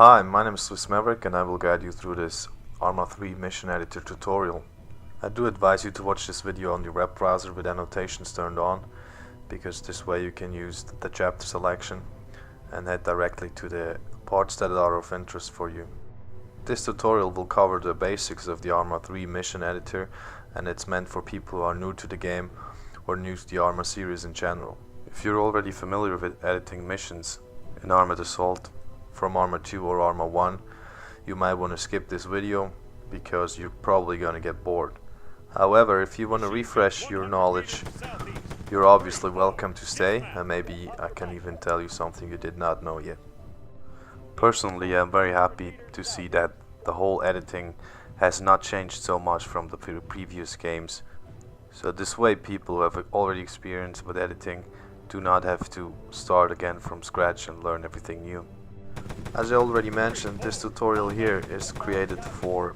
Hi, my name is Zeus and I will guide you through this ArmA 3 mission editor tutorial. I do advise you to watch this video on your web browser with annotations turned on, because this way you can use the chapter selection and head directly to the parts that are of interest for you. This tutorial will cover the basics of the ArmA 3 mission editor, and it's meant for people who are new to the game or new to the ArmA series in general. If you're already familiar with editing missions in Armored Assault from ArmA 2 or ArmA 1, you might want to skip this video because you're probably going to get bored. However, if you want to refresh your knowledge, you're obviously welcome to stay, and maybe I can even tell you something you did not know yet. Personally, I'm very happy to see that the whole editing has not changed so much from the previous games. So this way people who have already experience with editing do not have to start again from scratch and learn everything new. As I already mentioned, this tutorial here is created for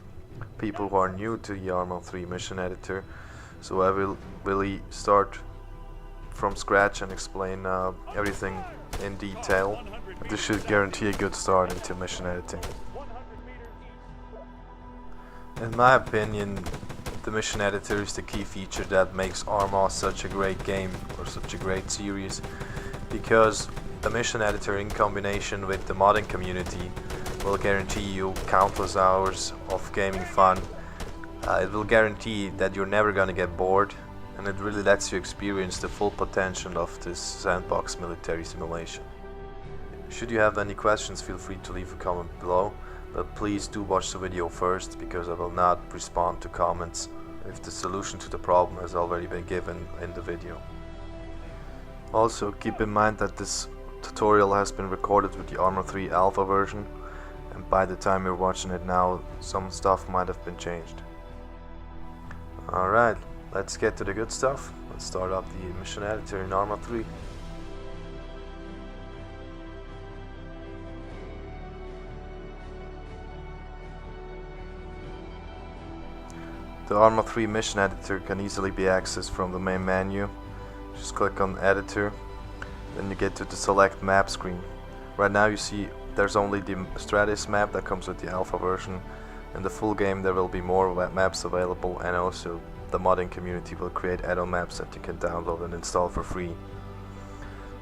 people who are new to the ArmA 3 mission editor, so I will really start from scratch and explain everything in detail. This should guarantee a good start into mission editing. In my opinion, the mission editor is the key feature that makes ArmA such a great game or such a great series, because the mission editor in combination with the modding community will guarantee you countless hours of gaming fun. It will guarantee that you're never gonna get bored, and it really lets you experience the full potential of this sandbox military simulation. Should you have any questions, feel free to leave a comment below, but please do watch the video first, because I will not respond to comments if the solution to the problem has already been given in the video. Also, keep in mind that this tutorial has been recorded with the ArmA 3 alpha version, and by the time you're watching it now, some stuff might have been changed. Alright, let's get to the good stuff. Let's start up the mission editor in ArmA 3. The ArmA 3 mission editor can easily be accessed from the main menu. Just click on Editor, then you get to the Select Map screen. Right now you see there's only the Stratus map that comes with the alpha version. In the full game there will be more maps available, and also the modding community will create add-on maps that you can download and install for free.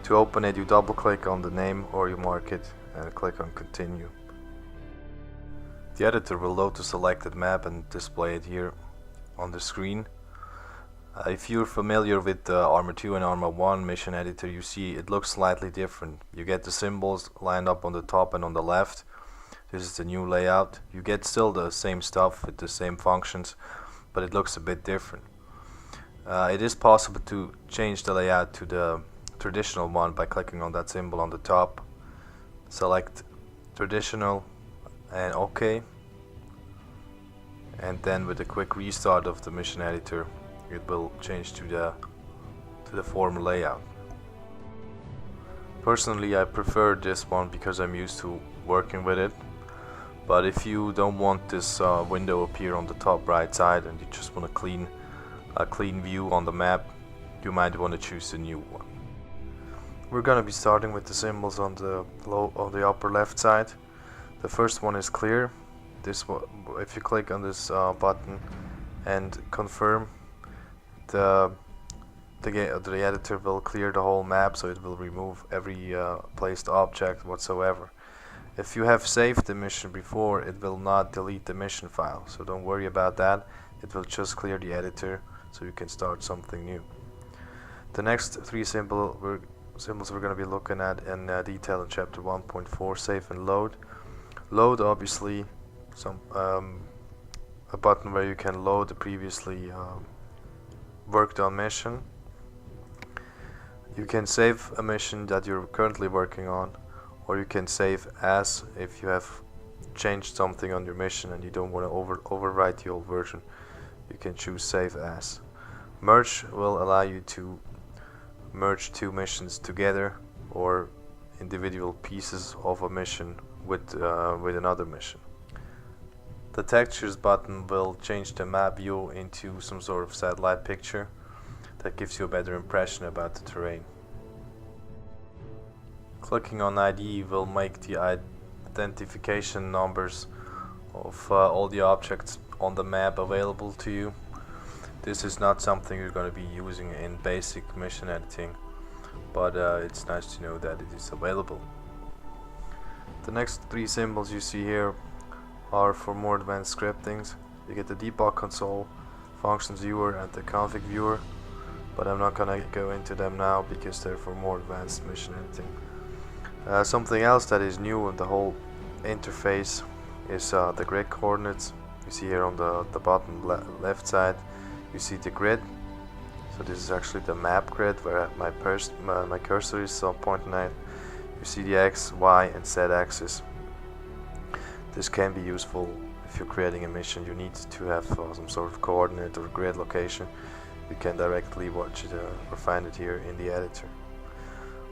To open it, you double click on the name or you mark it and click on Continue. The editor will load the selected map and display it here on the screen. If you're familiar with the ArmA 2 and ArmA 1 mission editor, you see it looks slightly different. You get the symbols lined up on the top and on the left. This is the new layout. You get still the same stuff with the same functions, but it looks a bit different. It is possible to change the layout to the traditional one by clicking on that symbol on the top. Select Traditional and OK. And then with a quick restart of the mission editor, it will change to the former layout. Personally, I prefer this one because I'm used to working with it. But if you don't want this window appear on the top right side and you just want a clean view on the map, you might want to choose the new one. We're gonna be starting with the symbols on the upper left side. The first one is clear. This one, if you click on this button and confirm, the editor will clear the whole map, so it will remove every placed object whatsoever. If you have saved the mission before, it will not delete the mission file, so don't worry about that. It will just clear the editor so you can start something new. The next three symbols we're going to be looking at in detail in chapter 1.4, Save and Load. Load, obviously, a button where you can load the previously worked on mission. You can save a mission that you're currently working on, or you can save as if you have changed something on your mission and you don't want to overwrite the old version. You can choose Save As. Merge will allow you to merge two missions together or individual pieces of a mission with another mission. The Textures button will change the map view into some sort of satellite picture that gives you a better impression about the terrain. Clicking on ID will make the identification numbers of all the objects on the map available to you. This is not something you're going to be using in basic mission editing, but it's nice to know that it is available. The next three symbols you see here are for more advanced scriptings. You get the debug console, functions viewer, and the config viewer, but I'm not gonna go into them now because they're for more advanced mission editing. Something else that is new in the whole interface is the grid coordinates. You see here on the bottom left side, you see the grid. So this is actually the map grid where my cursor is pointing at. You see the X, Y, and Z axis. This can be useful if you're creating a mission. You need to have some sort of coordinate or grid location. You can directly watch it or find it here in the editor.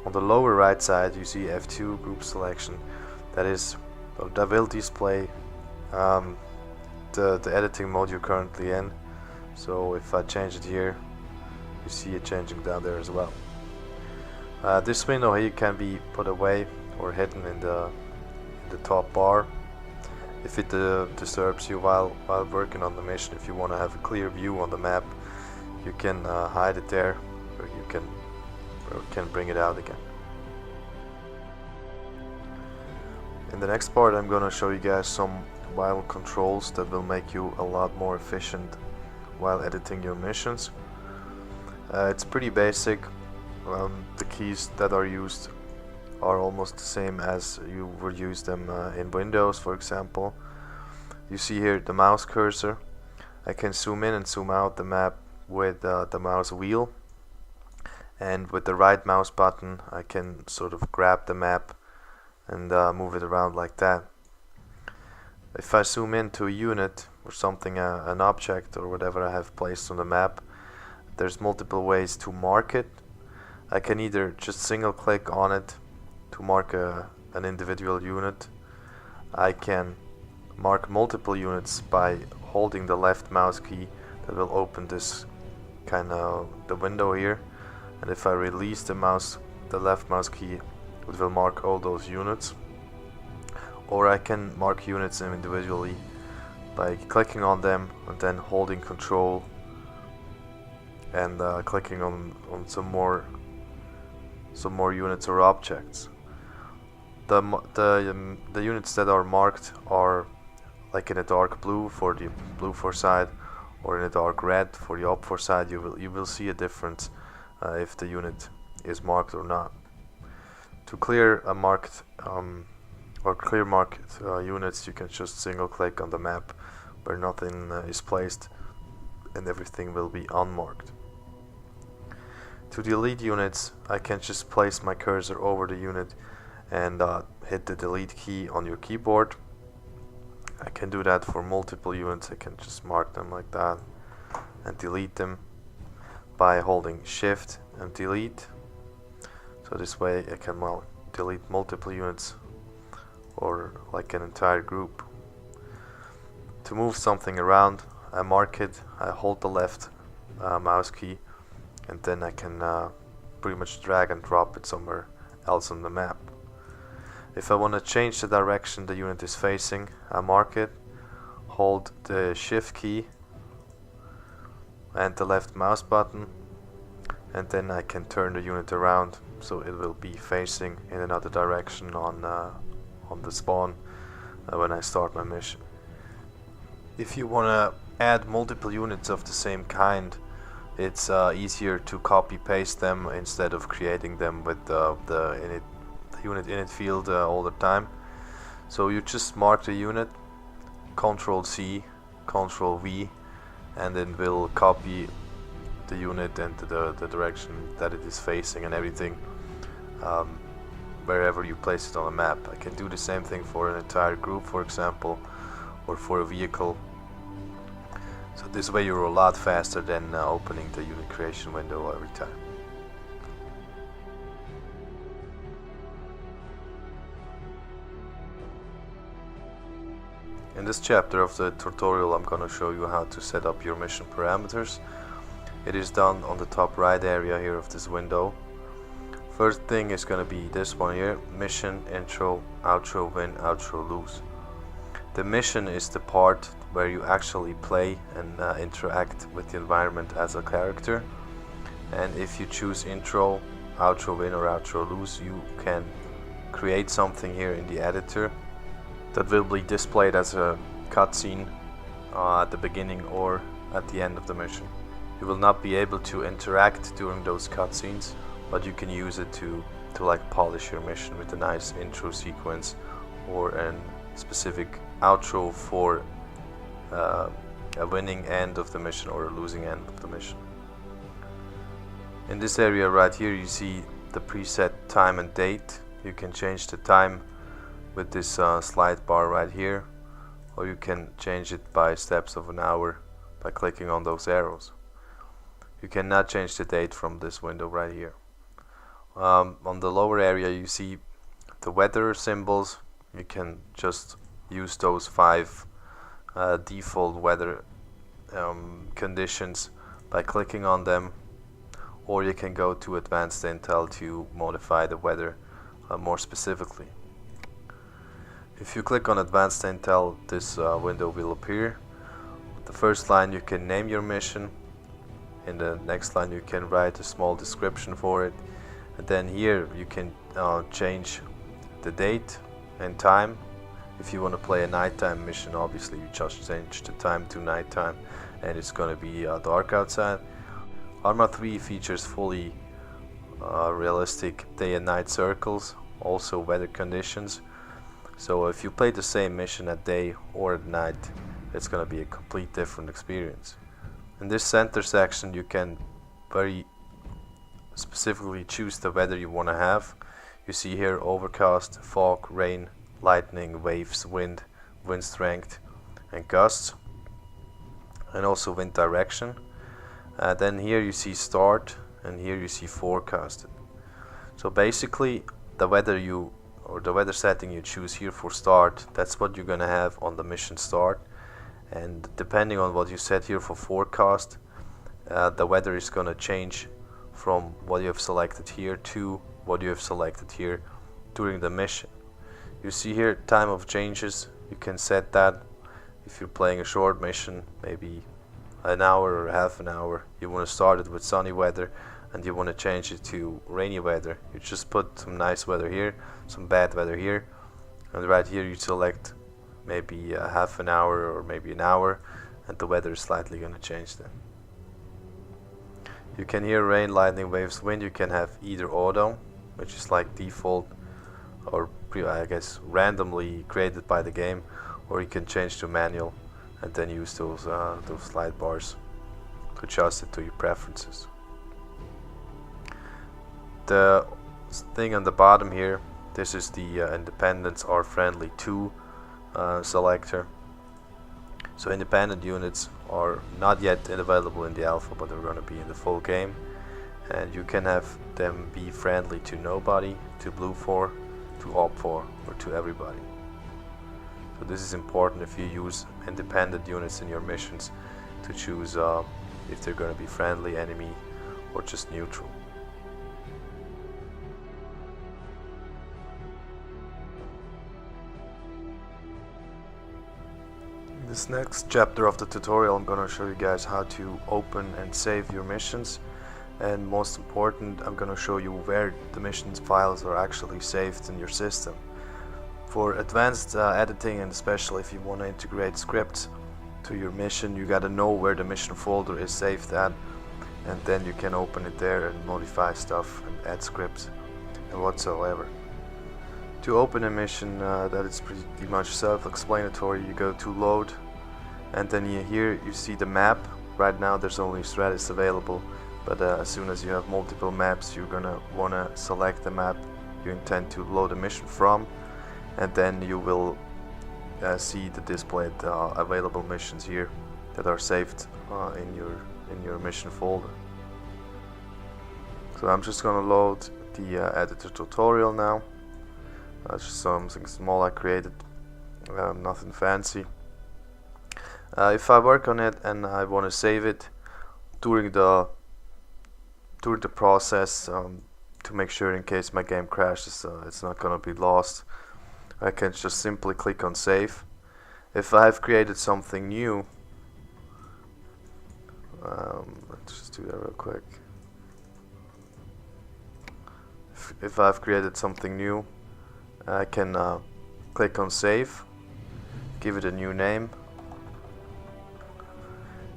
On the lower right side you see F2 group selection. That will display the editing mode you're currently in. So if I change it here, you see it changing down there as well. This window here can be put away or hidden in the top bar if it disturbs you while working on the mission. If you want to have a clear view on the map, you can hide it there, or you can bring it out again. In the next part I'm going to show you guys some while controls that will make you a lot more efficient while editing your missions. It's pretty basic. The keys that are used are almost the same as you would use them in Windows, for example. You see here the mouse cursor. I can zoom in and zoom out the map with the mouse wheel, and with the right mouse button I can sort of grab the map and move it around like that. If I zoom into a unit or something, an object or whatever I have placed on the map, there's multiple ways to mark it. I can either just single click on it to mark an individual unit. I can mark multiple units by holding the left mouse key. That will open this the window here, and if I release the left mouse key, it will mark all those units. Or I can mark units individually by clicking on them and then holding control and clicking on some more units or objects. The units that are marked are like in a dark blue for the blue for side, or in a dark red for the op for side. You will see a difference if the unit is marked or not. To clear a marked units, you can just single click on the map where nothing is placed, and everything will be unmarked. To delete units, I can just place my cursor over the unit and hit the delete key on your keyboard. I can do that for multiple units. I can just mark them like that and delete them by holding shift and delete. So this way I can delete multiple units or like an entire group. To move something around, I mark it, I hold the left mouse key, and then I can pretty much drag and drop it somewhere else on the map. If I want to change the direction the unit is facing, I mark it, hold the shift key and the left mouse button, and then I can turn the unit around so it will be facing in another direction on the spawn when I start my mission. If you want to add multiple units of the same kind, it's easier to copy paste them instead of creating them with the unit init field all the time. So you just mark the unit, Ctrl C, Ctrl V, and then we'll copy the unit into the direction that it is facing and everything, wherever you place it on the map. I can do the same thing for an entire group, for example, or for a vehicle. So this way you're a lot faster than opening the unit creation window every time. In this chapter of the tutorial I'm going to show you how to set up your mission parameters. It is done on the top right area here of this window. First thing is going to be this one here: mission, intro, outro, win, outro, lose. The mission is the part where you actually play and interact with the environment as a character, and if you choose intro, outro, win or outro, lose, you can create something here in the editor that will be displayed as a cutscene at the beginning or at the end of the mission. You will not be able to interact during those cutscenes, but you can use it to like polish your mission with a nice intro sequence or a specific outro for a winning end of the mission or a losing end of the mission. In this area right here you see the preset time and date. You can change the time with this slide bar right here, or you can change it by steps of an hour by clicking on those arrows. You cannot change the date from this window right here. On the lower area you see the weather symbols. You can just use those 5 default weather conditions by clicking on them, or you can go to Advanced Intel to modify the weather more specifically. If you click on Advanced Intel, this window will appear. The first line you can name your mission. In the next line you can write a small description for it, and then here you can change the date and time. If you want to play a nighttime mission, obviously you just change the time to nighttime and it's going to be dark outside. ArmA 3 features fully realistic day and night circles, also weather conditions. So if you play the same mission at day or at night, it's going to be a complete different experience. In this center section you can very specifically choose the weather you want to have. You see here overcast, fog, rain, lightning, waves, wind, wind strength and gusts, and also wind direction. Then here you see start, and here you see forecasted. So basically the weather setting you choose here for start, that's what you're gonna have on the mission start. And depending on what you set here for forecast, the weather is gonna change from what you have selected here to what you have selected here during the mission. You see here time of changes. You can set that if you're playing a short mission, maybe an hour or half an hour. You want to start it with sunny weather and you want to change it to rainy weather. You just put some nice weather here, some bad weather here, and right here you select maybe half an hour or maybe an hour, and the weather is slightly going to change then. You can hear rain, lightning, waves, wind. You can have either auto, which is like default or I guess randomly created by the game, or you can change to manual and then use those slide bars to adjust it to your preferences. The thing on the bottom here, this is the independents are friendly to selector. So independent units are not yet available in the alpha, but they're going to be in the full game, and you can have them be friendly to nobody, to blue 4, to op 4, or to everybody. So this is important if you use independent units in your missions, to choose if they're going to be friendly, enemy, or just neutral. In this next chapter of the tutorial, I'm going to show you guys how to open and save your missions, and most important, I'm going to show you where the missions files are actually saved in your system. For advanced editing, and especially if you want to integrate scripts to your mission, you got to know where the mission folder is saved at, and then you can open it there and modify stuff and add scripts and whatsoever. To open a mission, that is pretty much self-explanatory. You go to load, and then here you see the map. Right now there's only Stratus available, but as soon as you have multiple maps, you're gonna wanna select the map you intend to load a mission from, and then you will see the displayed available missions here that are saved in your mission folder. So I'm just gonna load the editor tutorial now. Just something small I created, nothing fancy. If I work on it and I want to save it during the process, to make sure in case my game crashes it's not gonna be lost, I can just simply click on save. If I've created something new, let's just do that real quick. If I've created something new, I can click on save, give it a new name,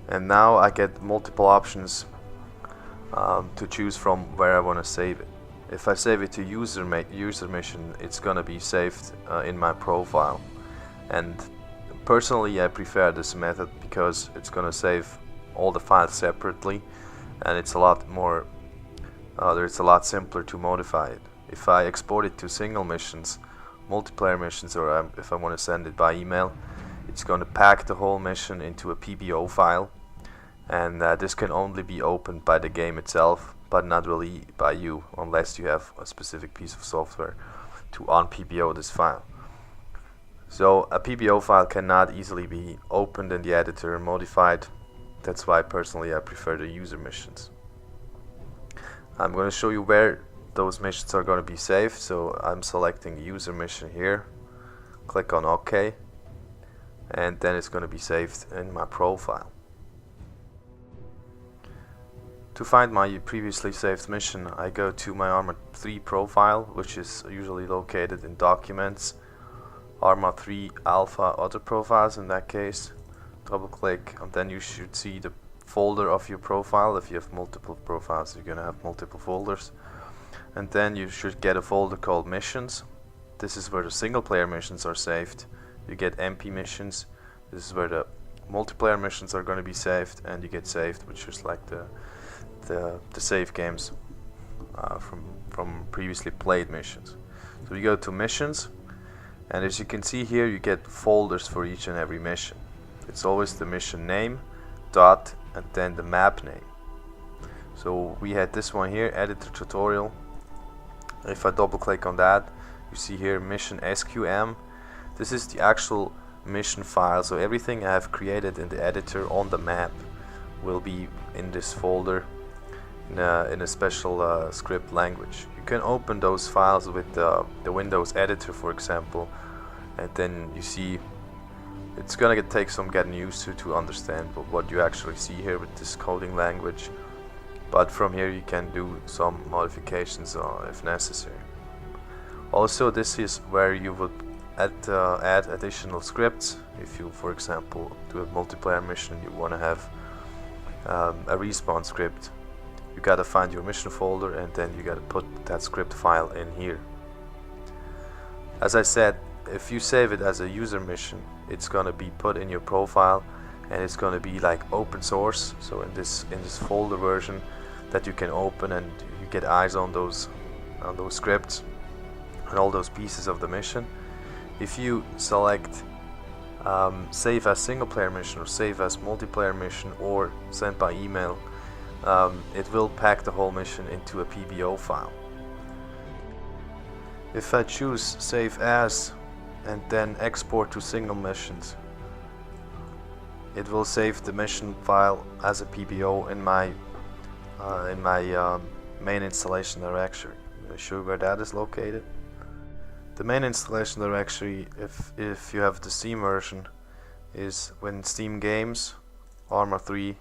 and now I get multiple options to choose from where I want to save it. If I save it to user mission, it's gonna be saved in my profile, and personally I prefer this method because it's gonna save all the files separately, and it's a lot more it's a lot simpler to modify it. If I export it to single missions, multiplayer missions, or if I want to send it by email, it's going to pack the whole mission into a PBO file, and this can only be opened by the game itself, but not really by you, unless you have a specific piece of software to unPBO this file. So a PBO file cannot easily be opened in the editor and modified. That's why personally I prefer the user missions. I'm going to show you where those missions are going to be saved. So I'm selecting user mission here, click on OK, and then it's going to be saved in my profile. To find my previously saved mission, I go to my ArmA 3 profile, which is usually located in Documents, ArmA 3 Alpha Other Profiles in that case. Double click, and then you should see the folder of your profile. If you have multiple profiles, you're gonna have multiple folders, and then you should get a folder called Missions. This is where the single player missions are saved. You get MP missions. This is where the multiplayer missions are going to be saved, and you get saved, which is like the save games from previously played missions. So you go to Missions, and as you can see here, you get folders for each and every mission. It's always the mission name, dot, and then the map name. So we had this one here, editor tutorial. If I double click on that, you see here mission SQM. This is the actual mission file, so everything I have created in the editor on the map will be in this folder in a special script language. You can open those files with the Windows editor, for example, and then you see it's gonna take some getting used to understand what you actually see here with this coding language. But from here you can do some modifications if necessary. Also, this is where you would add additional scripts. If you, for example, do a multiplayer mission, you want to have a respawn script, you gotta find your mission folder, and then you gotta put that script file in here. As I said, if you save it as a user mission, it's gonna be put in your profile, and it's gonna be like open source. So in this folder version that you can open, and you get eyes on those scripts and all those pieces of the mission. If you select save as single player mission, or save as multiplayer mission, or send by email, it will pack the whole mission into a PBO file. If I choose save as and then export to single missions, it will save the mission file as a PBO in my main installation directory. I'll show you where that is located. The main installation directory, if you have the Steam version, is when Steam Games, ArmA 3,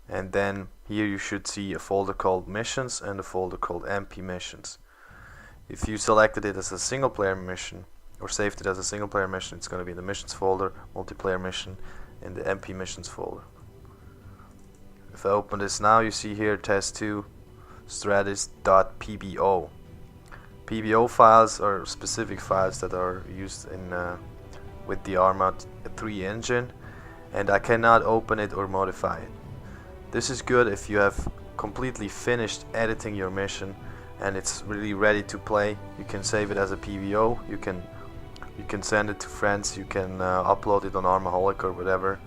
and then here you should see a folder called Missions and a folder called MP Missions. If you selected it as a single player mission, or saved it as a single player mission, it's going to be in the Missions folder, multiplayer mission, and the MP Missions folder. If I open this now, you see here test2 stratis.pbo. PBO files are specific files that are used in with the ArmA 3 engine, and I cannot open it or modify it. This is good if you have completely finished editing your mission and it's really ready to play. You can save it as a PBO, you can send it to friends, you can upload it on ArmAholic or whatever,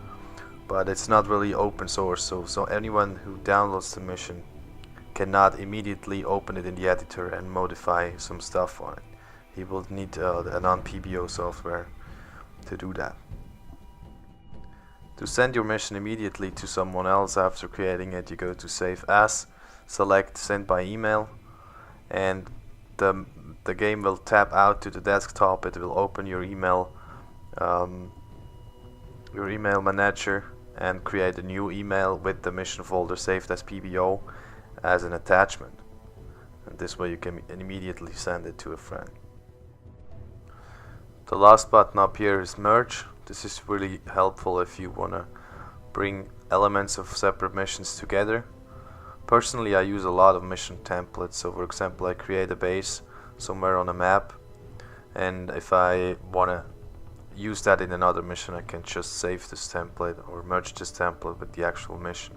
but it's not really open source, so anyone who downloads the mission cannot immediately open it in the editor and modify some stuff on it. He will need a non-PBO software to do that. To send your mission immediately to someone else after creating it, you go to save as, select send by email, and the game will tab out to the desktop. It will open your email manager and create a new email with the mission folder saved as PBO as an attachment, and this way you can immediately send it to a friend. The last button up here is merge. This is really helpful if you want to bring elements of separate missions together. Personally, I use a lot of mission templates. So for example, I create a base somewhere on a map, and if I want to use that in another mission, I can just save this template or merge this template with the actual mission.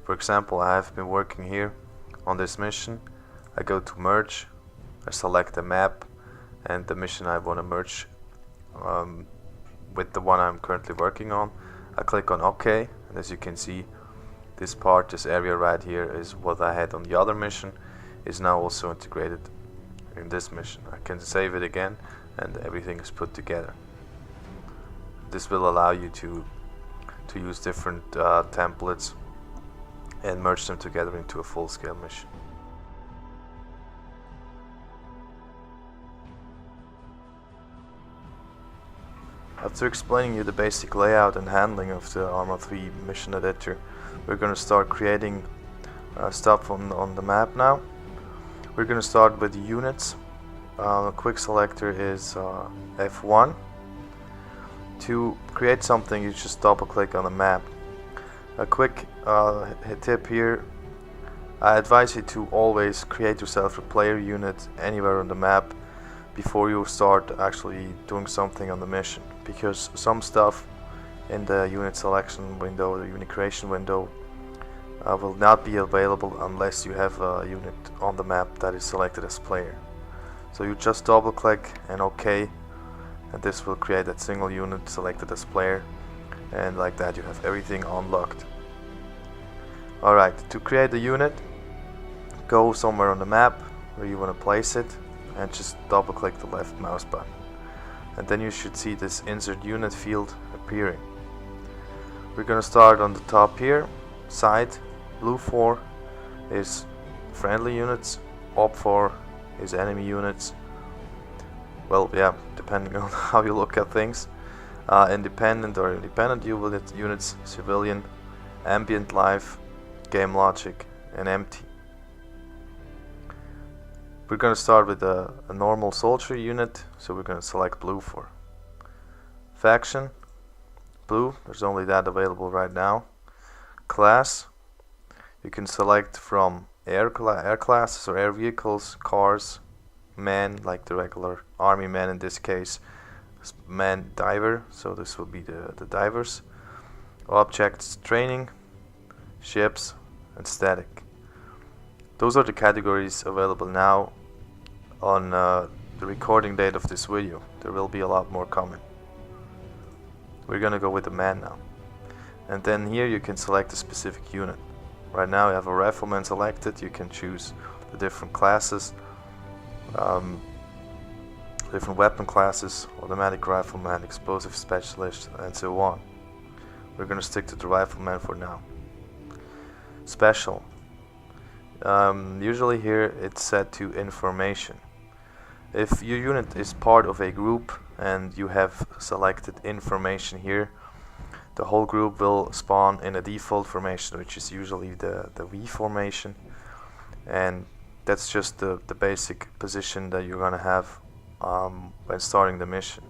For example, I have been working here on this mission. I go to merge, I select the map and the mission I want to merge with the one I'm currently working on. I click on OK, and as you can see, this area right here is what I had on the other mission, is now also integrated in this mission. I can save it again and everything is put together. This will allow you to use different templates and merge them together into a full-scale mission. After explaining you the basic layout and handling of the ArmA 3 mission editor, we're going to start creating stuff on the map now. We're going to start with the units. A quick selector is F1. To create something, you just double click on the map. A quick tip here, I advise you to always create yourself a player unit anywhere on the map before you start actually doing something on the mission, because some stuff in the unit selection window, the unit creation window, will not be available unless you have a unit on the map that is selected as player. So you just double click and OK, and this will create that single unit selected as player, and like that you have everything unlocked. Alright, to create a unit, go somewhere on the map where you want to place it and just double click the left mouse button, and then you should see this insert unit field appearing. We're going to start on the top here. Side blue 4 is friendly units, op 4 is enemy units. Well, yeah, depending on how you look at things. Independent units, civilian, ambient life, game logic, and empty. We're going to start with a normal soldier unit, so we're going to select blue for faction. Blue, there's only that available right now. Class, you can select from air classes or air vehicles, cars, man, like the regular army man in this case, man diver, so this will be the divers, objects, training, ships, and static. Those are the categories available now on the recording date of this video. There will be a lot more coming. We're gonna go with the man now, and then here you can select a specific unit. Right now you have a rifleman selected. You can choose the different classes, different weapon classes, automatic rifleman, explosive specialist, and so on. We're gonna stick to the rifleman for now. Special. Usually here it's set to information. If your unit is part of a group and you have selected information here, the whole group will spawn in a default formation, which is usually the V formation, and that's just the basic position that you're gonna have when starting the mission.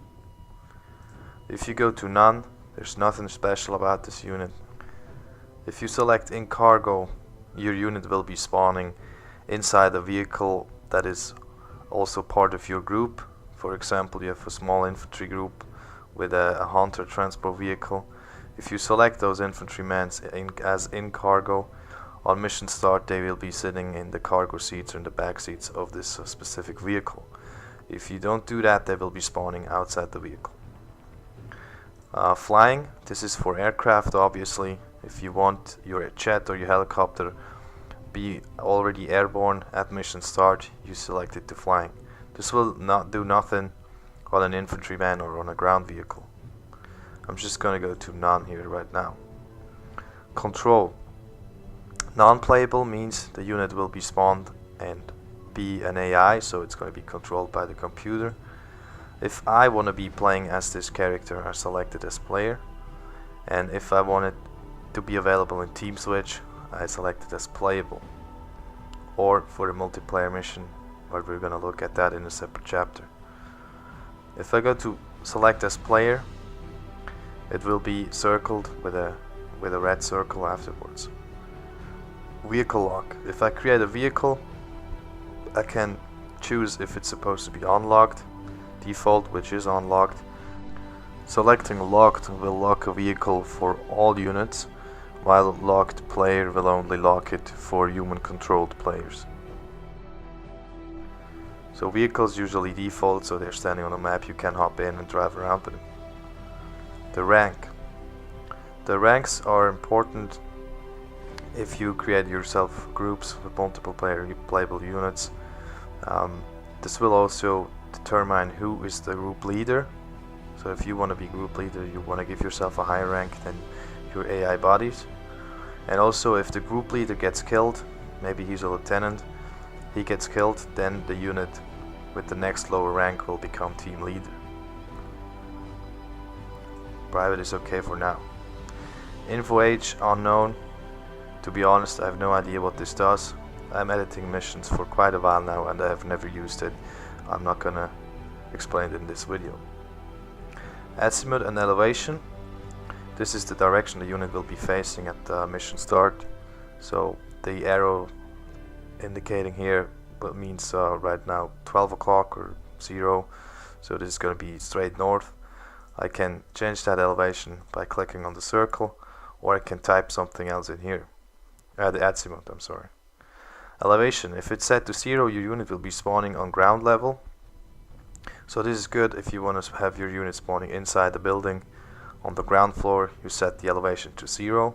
If you go to none, there's nothing special about this unit. If you select in cargo, your unit will be spawning inside a vehicle that is also part of your group. For example, you have a small infantry group with a hunter transport vehicle. If you select those infantrymen as in cargo, on mission start they will be sitting in the cargo seats or in the back seats of this specific vehicle. If you don't do that, they will be spawning outside the vehicle. Flying, this is for aircraft obviously. If you want your jet or your helicopter be already airborne at mission start, you select it to flying. This will not do nothing on an infantryman or on a ground vehicle. I'm just gonna go to none here right now. Control. Non-playable means the unit will be spawned and be an AI, so it's going to be controlled by the computer. If I want to be playing as this character, I select it as player, and if I want it to be available in Team Switch, I select it as playable. Or for the multiplayer mission, but we're going to look at that in a separate chapter. If I go to select as player, it will be circled with a red circle afterwards. Vehicle lock. If I create a vehicle, I can choose if it's supposed to be unlocked, default, which is unlocked. Selecting locked will lock a vehicle for all units, while locked player will only lock it for human controlled players. So vehicles usually default, so they're standing on a map, you can hop in and drive around with them. The rank. The ranks are important if you create yourself groups with multiple playable units. This will also determine who is the group leader. So if you want to be group leader, you want to give yourself a higher rank than your AI bodies. And also if the group leader gets killed, maybe he's a lieutenant, he gets killed, then the unit with the next lower rank will become team leader. Private is okay for now. Info age unknown. To be honest, I have no idea what this does. I'm editing missions for quite a while now and I have never used it. I'm not gonna explain it in this video. Azimuth and elevation. This is the direction the unit will be facing at the mission start. So the arrow indicating here means right now 12 o'clock or 0. So this is going to be straight north. I can change that elevation by clicking on the circle, or I can type something else in here. The azimuth, I'm sorry. Elevation. If it's set to 0, your unit will be spawning on ground level. So this is good if you want to have your unit spawning inside the building. On the ground floor, you set the elevation to 0.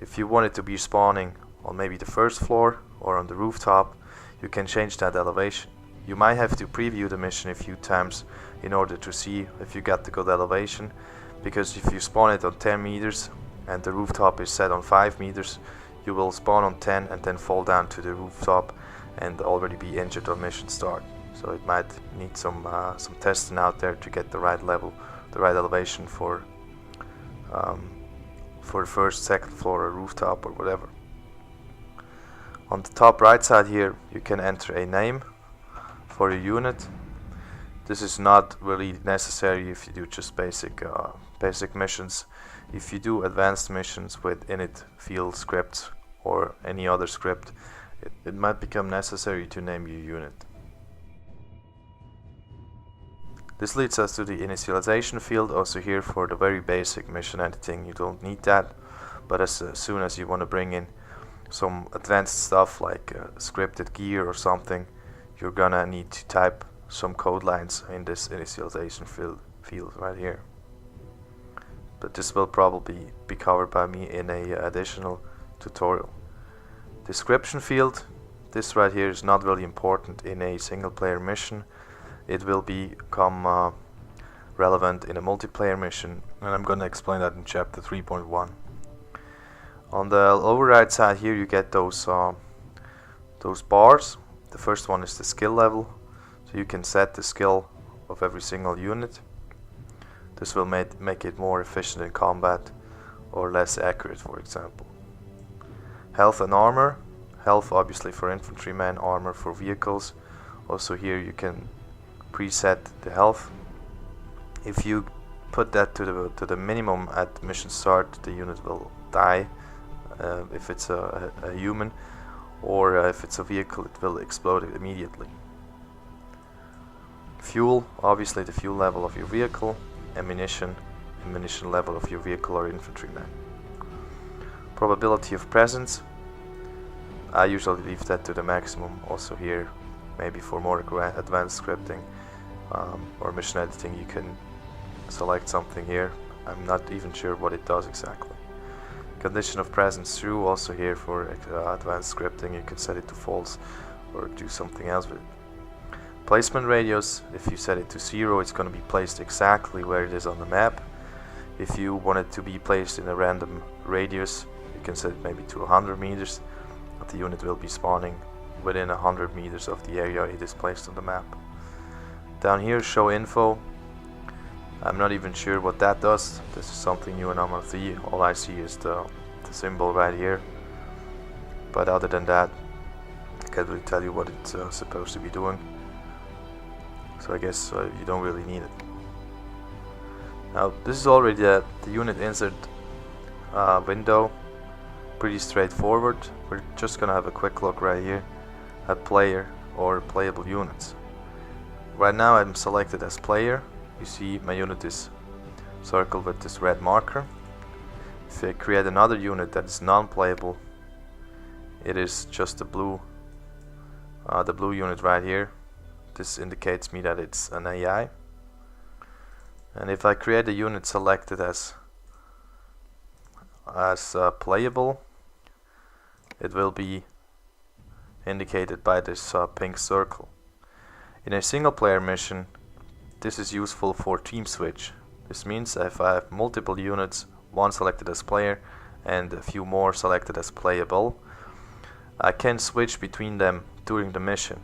If you want it to be spawning on maybe the first floor or on the rooftop, you can change that elevation. You might have to preview the mission a few times in order to see if you got the good elevation, because if you spawn it on 10 meters and the rooftop is set on 5 meters, you will spawn on 10 and then fall down to the rooftop and already be injured on mission start. So it might need some testing out there to get the right level, the right elevation for the first, second floor or rooftop or whatever. On the top right side here, you can enter a name for your unit. This is not really necessary if you do just basic missions. If you do advanced missions with init field scripts or any other script, it might become necessary to name your unit. This leads us to the initialization field. Also here for the very basic mission editing, you don't need that, but as soon as you want to bring in some advanced stuff like scripted gear or something, you're gonna need to type some code lines in this initialization field right here. But this will probably be covered by me in a additional tutorial. Description field, this right here is not really important in a single player mission. It will become relevant in a multiplayer mission, and I'm gonna explain that in chapter 3.1. On the lower right side here you get those bars. The first one is the skill level, so you can set the skill of every single unit. This will make it more efficient in combat or less accurate, for example. Health and armor. Health obviously for infantrymen, armor for vehicles. Also here you can preset the health. If you put that to the minimum at mission start, the unit will die. If it's a human, or if it's a vehicle, it will explode immediately. Fuel, obviously the fuel level of your vehicle. Ammunition level of your vehicle or infantryman. Probability of presence, I usually leave that to the maximum. Also here, maybe for more advanced scripting or mission editing, you can select something here. I'm not even sure what it does exactly. Condition of presence true, also here for advanced scripting, you can set it to false or do something else with it. Placement radius, if you set it to 0, it's going to be placed exactly where it is on the map. If you want it to be placed in a random radius, you can set it maybe to 100 meters. the unit will be spawning within 100 meters of the area it is placed on the map. Down here, show info. I'm not even sure what that does. This is something new in ArmA 3. All I see is the symbol right here. But other than that, I can't really tell you what it's supposed to be doing. So I guess you don't really need it. Now this is already the unit insert window. Pretty straightforward. We're just gonna have a quick look right here at player or playable units. Right now I'm selected as player. You see my unit is circled with this red marker. If I create another unit that is non-playable, it is just the blue unit right here. This indicates me that it's an AI. And if I create a unit selected as playable, it will be indicated by this pink circle. In a single player mission, this is useful for team switch. This means if I have multiple units, one selected as player and a few more selected as playable, I can switch between them during the mission.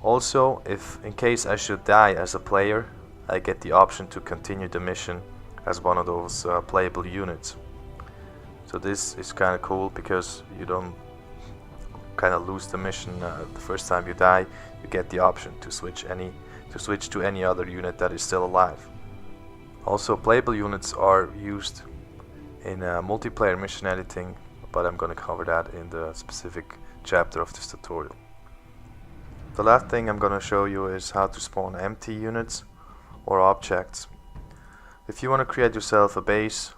Also, if in case I should die as a player, I get the option to continue the mission as one of those playable units. So this is kind of cool because you don't kind of lose the mission the first time you die. You get the option to switch to any other unit that is still alive. Also, playable units are used in multiplayer mission editing, but I'm going to cover that in the specific chapter of this tutorial. The last thing I'm going to show you is how to spawn empty units or objects. If you want to create yourself a base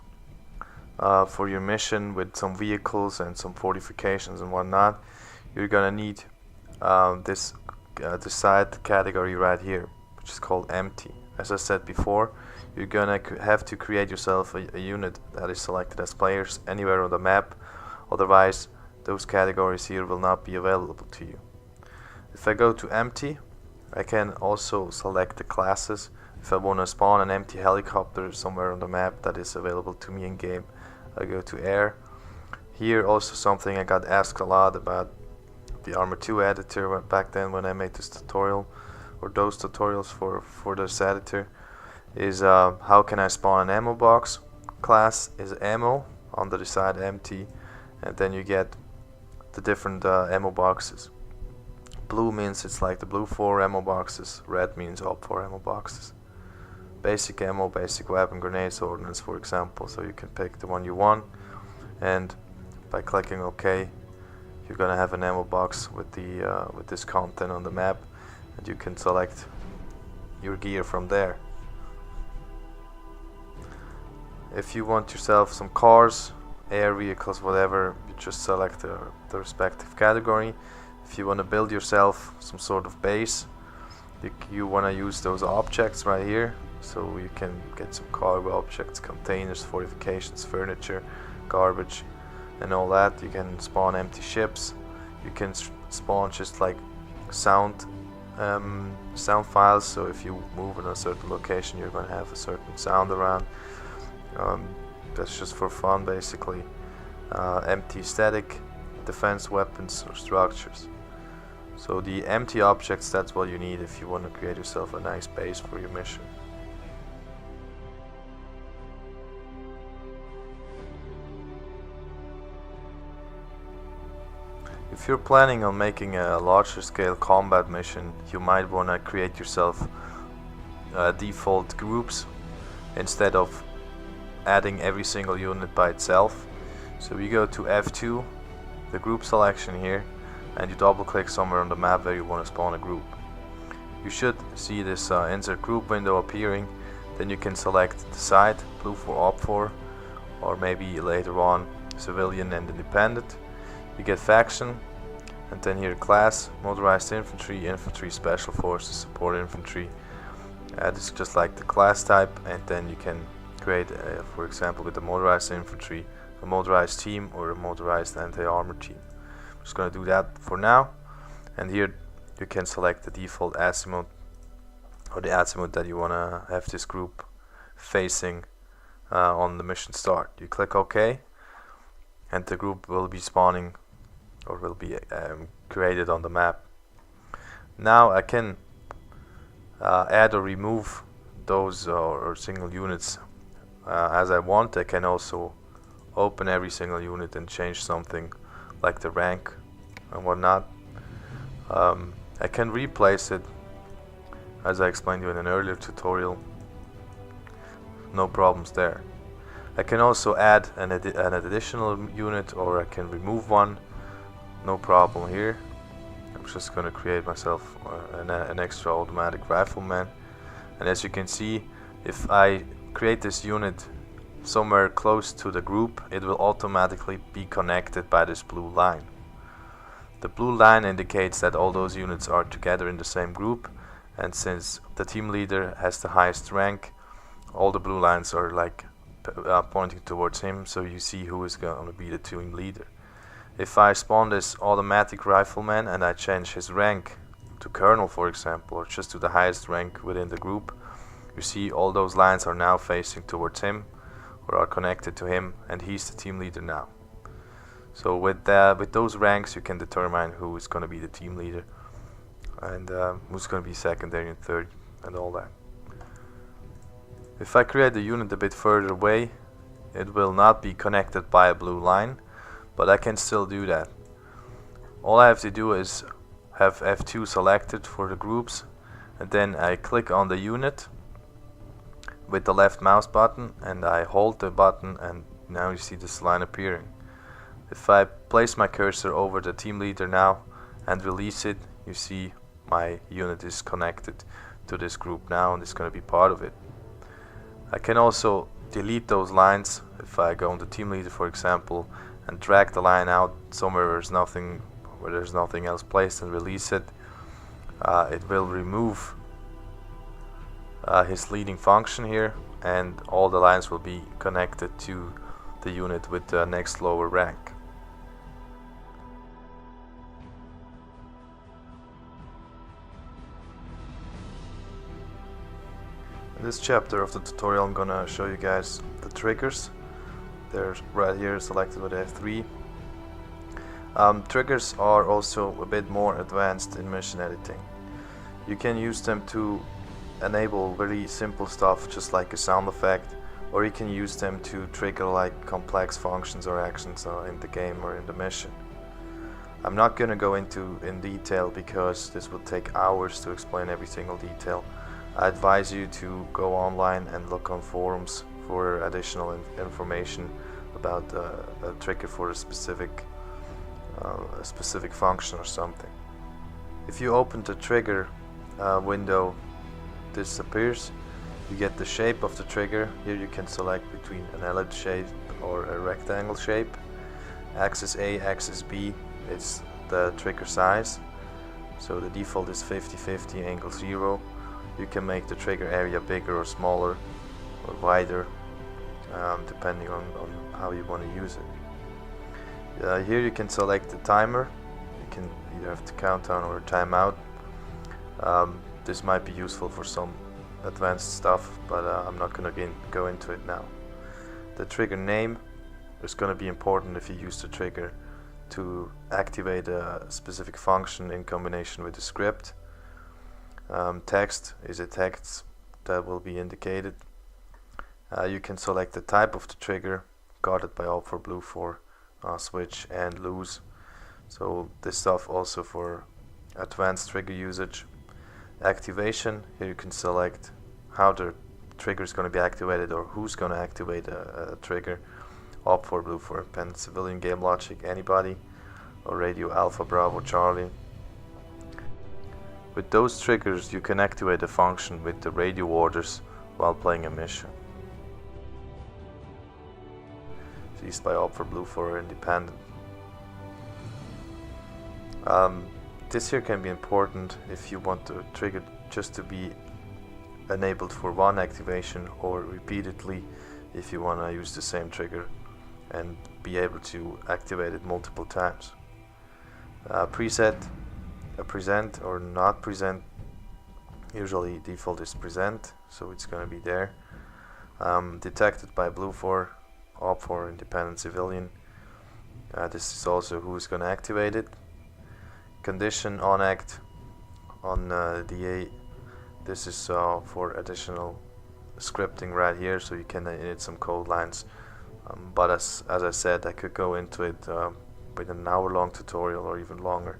for your mission with some vehicles and some fortifications and whatnot, you're going to need this side category right here, which is called empty. As I said before, you're gonna have to create yourself a unit that is selected as players anywhere on the map, otherwise those categories here will not be available to you. If I go to empty, I can also select the classes. If I want to spawn an empty helicopter somewhere on the map that is available to me in game, I go to air. Here also something I got asked a lot about the ArmA 2 editor back then when I made this tutorial, or those tutorials for this editor, is how can I spawn an ammo box. Class is ammo, on the side empty, and then you get the different ammo boxes. Blue means it's like the blue 4 ammo boxes, red means all 4 ammo boxes. Basic ammo, basic weapon, grenades, ordnance, for example, so you can pick the one you want, and by clicking OK, you're gonna have an ammo box with the with this content on the map, and you can select your gear from there. If you want yourself some cars, air vehicles, whatever, you just select the respective category. If you want to build yourself some sort of base, you want to use those objects right here, so you can get some cargo objects, containers, fortifications, furniture, garbage, and all that. You can spawn empty ships. You can spawn just like sound files, so if you move in a certain location you're going to have a certain sound around. That's just for fun basically. Empty static defense weapons or structures. So the empty objects, that's what you need if you want to create yourself a nice base for your mission. If you're planning on making a larger scale combat mission, you might want to create yourself default groups instead of adding every single unit by itself. So you go to F2, the group selection here, and you double click somewhere on the map where you want to spawn a group. You should see this insert group window appearing. Then you can select the side, blue for op 4, or maybe later on civilian and independent. You get faction, and then here class, motorized infantry, infantry, special forces, support infantry. This is just like the class type, and then you can create, for example, with the motorized infantry, a motorized team or a motorized anti-armor team. I'm just going to do that for now, and here you can select the default azimuth, or the azimuth that you want to have this group facing on the mission start. You click OK, and the group will be spawning or will be created on the map. Now I can add or remove those or single units as I want. I can also open every single unit and change something like the rank and whatnot. I can replace it, as I explained to you in an earlier tutorial. No problems there. I can also add an additional unit, or I can remove one. No problem here. I'm just going to create myself an extra automatic rifleman. And as you can see, if I create this unit somewhere close to the group, it will automatically be connected by this blue line. The blue line indicates that all those units are together in the same group, and since the team leader has the highest rank, all the blue lines are like pointing towards him, so you see who is going to be the team leader. If I spawn this automatic rifleman and I change his rank to colonel, for example, or just to the highest rank within the group, you see all those lines are now facing towards him, or are connected to him, and he's the team leader now. So with those ranks you can determine who is going to be the team leader, and who's going to be secondary and third and all that. If I create the unit a bit further away, it will not be connected by a blue line, but I can still do that. All I have to do is have F2 selected for the groups, and then I click on the unit with the left mouse button, and I hold the button, and now you see this line appearing. If I place my cursor over the team leader now and release it, you see my unit is connected to this group now, and it's going to be part of it. I can also delete those lines. If I go on the team leader, for example, and drag the line out somewhere where there's nothing else placed, and release it, it will remove his leading function here, and all the lines will be connected to the unit with the next lower rank. In this chapter of the tutorial I'm gonna show you guys the triggers. They're right here selected with F3. Triggers are also a bit more advanced in mission editing. You can use them to enable very simple stuff, just like a sound effect, or you can use them to trigger like complex functions or actions in the game or in the mission. I'm not gonna go into in detail because this would take hours to explain every single detail. I advise you to go online and look on forums for additional information about a trigger for a specific function or something. If you open the trigger window, this appears. You get the shape of the trigger. Here you can select between an ellipse shape or a rectangle shape. Axis A, axis B, it's the trigger size. So the default is 50-50, angle 0. You can make the trigger area bigger or smaller or wider, depending on how you want to use it. Here you can select the timer. You can either have the countdown or a timeout. This might be useful for some advanced stuff, but I'm not going to go into it now. The trigger name is going to be important if you use the trigger to activate a specific function in combination with the script. Text is a text that will be indicated. You can select the type of the trigger, guarded by Alt for blue for switch and lose. So this stuff also for advanced trigger usage. Activation, here you can select how the trigger is going to be activated or who's going to activate a trigger. Alt for blue for append civilian game logic, anybody, or radio Alpha Bravo Charlie. With those triggers you can activate a function with the radio orders while playing a mission. Used by Alt for blue for independent. This here can be important if you want the trigger just to be enabled for one activation, or repeatedly if you want to use the same trigger and be able to activate it multiple times. Preset, present or not present. Usually default is present, so it's going to be there. Detected by blue for Op for independent civilian. This is also who is going to activate it. Condition on act on DA. This is for additional scripting right here, so you can edit some code lines. But as I said, I could go into it with an hour-long tutorial or even longer,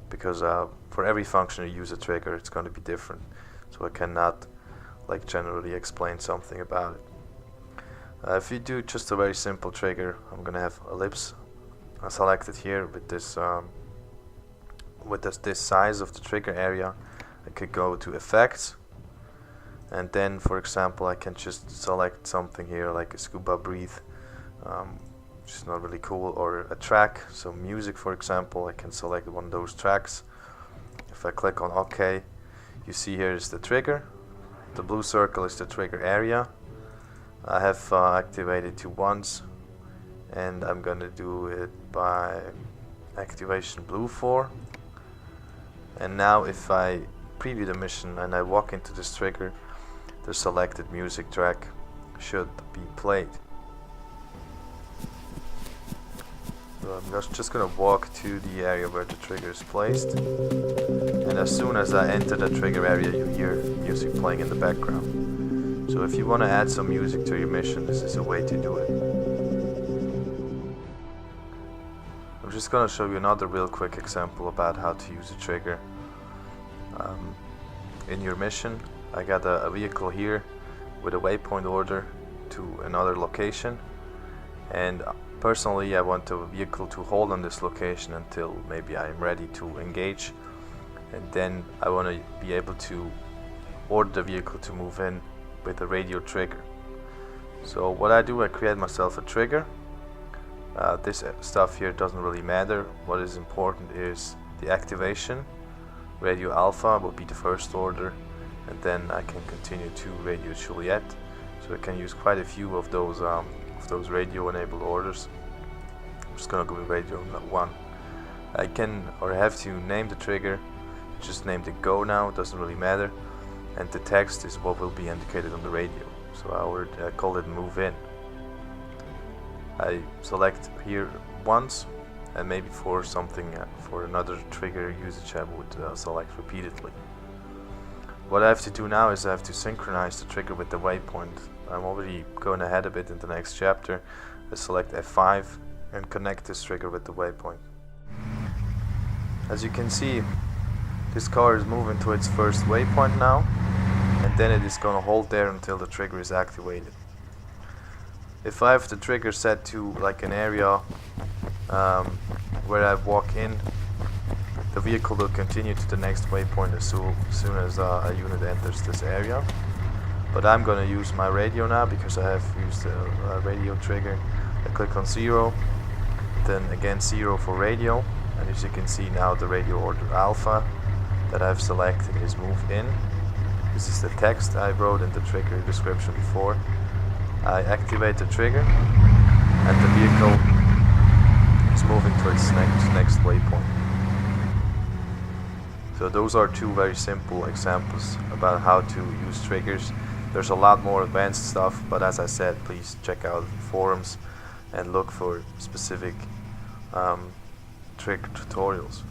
because for every function you use a trigger, it's going to be different. So I cannot like generally explain something about it. If you do just a very simple trigger, I'm going to have ellipse selected here with this size of the trigger area. I could go to effects, and then for example I can just select something here like a scuba breathe, which is not really cool, or a track, so music for example. I can select one of those tracks. If I click on OK, you see here is the trigger. The blue circle is the trigger area. I have activated to once, and I'm gonna do it by activation blue 4. And now if I preview the mission and I walk into this trigger, the selected music track should be played. So I'm just gonna walk to the area where the trigger is placed, and as soon as I enter the trigger area, you hear music playing in the background. So if you want to add some music to your mission, this is a way to do it. I'm just gonna show you another real quick example about how to use a trigger. In your mission, I got a vehicle here with a waypoint order to another location, and personally I want the vehicle to hold on this location until maybe I am ready to engage, and then I want to be able to order the vehicle to move in with a radio trigger. So what I do, I create myself a trigger. This stuff here doesn't really matter. What is important is the activation. Radio alpha will be the first order, and then I can continue to radio Juliet. So I can use quite a few of those radio enabled orders. I'm just gonna go with radio 1. I can, or I have to name the trigger. Just named it go now, doesn't really matter. And the text is what will be indicated on the radio. So I would call it move in. I select here once, and maybe for something, for another trigger usage, I would select repeatedly. What I have to do now is I have to synchronize the trigger with the waypoint. I'm already going ahead a bit in the next chapter. I select F5 and connect this trigger with the waypoint. As you can see, this car is moving to its first waypoint now, and then it is going to hold there until the trigger is activated. If I have the trigger set to like an area where I walk in, the vehicle will continue to the next waypoint as soon as a unit enters this area. But I'm going to use my radio now because I have used a radio trigger. I click on 0, then again 0 for radio, and as you can see now the radio order alpha that I've selected is move in. This is the text I wrote in the trigger description before. I activate the trigger, and the vehicle is moving to its next waypoint. So those are two very simple examples about how to use triggers. There's a lot more advanced stuff, but as I said, please check out forums and look for specific trigger tutorials.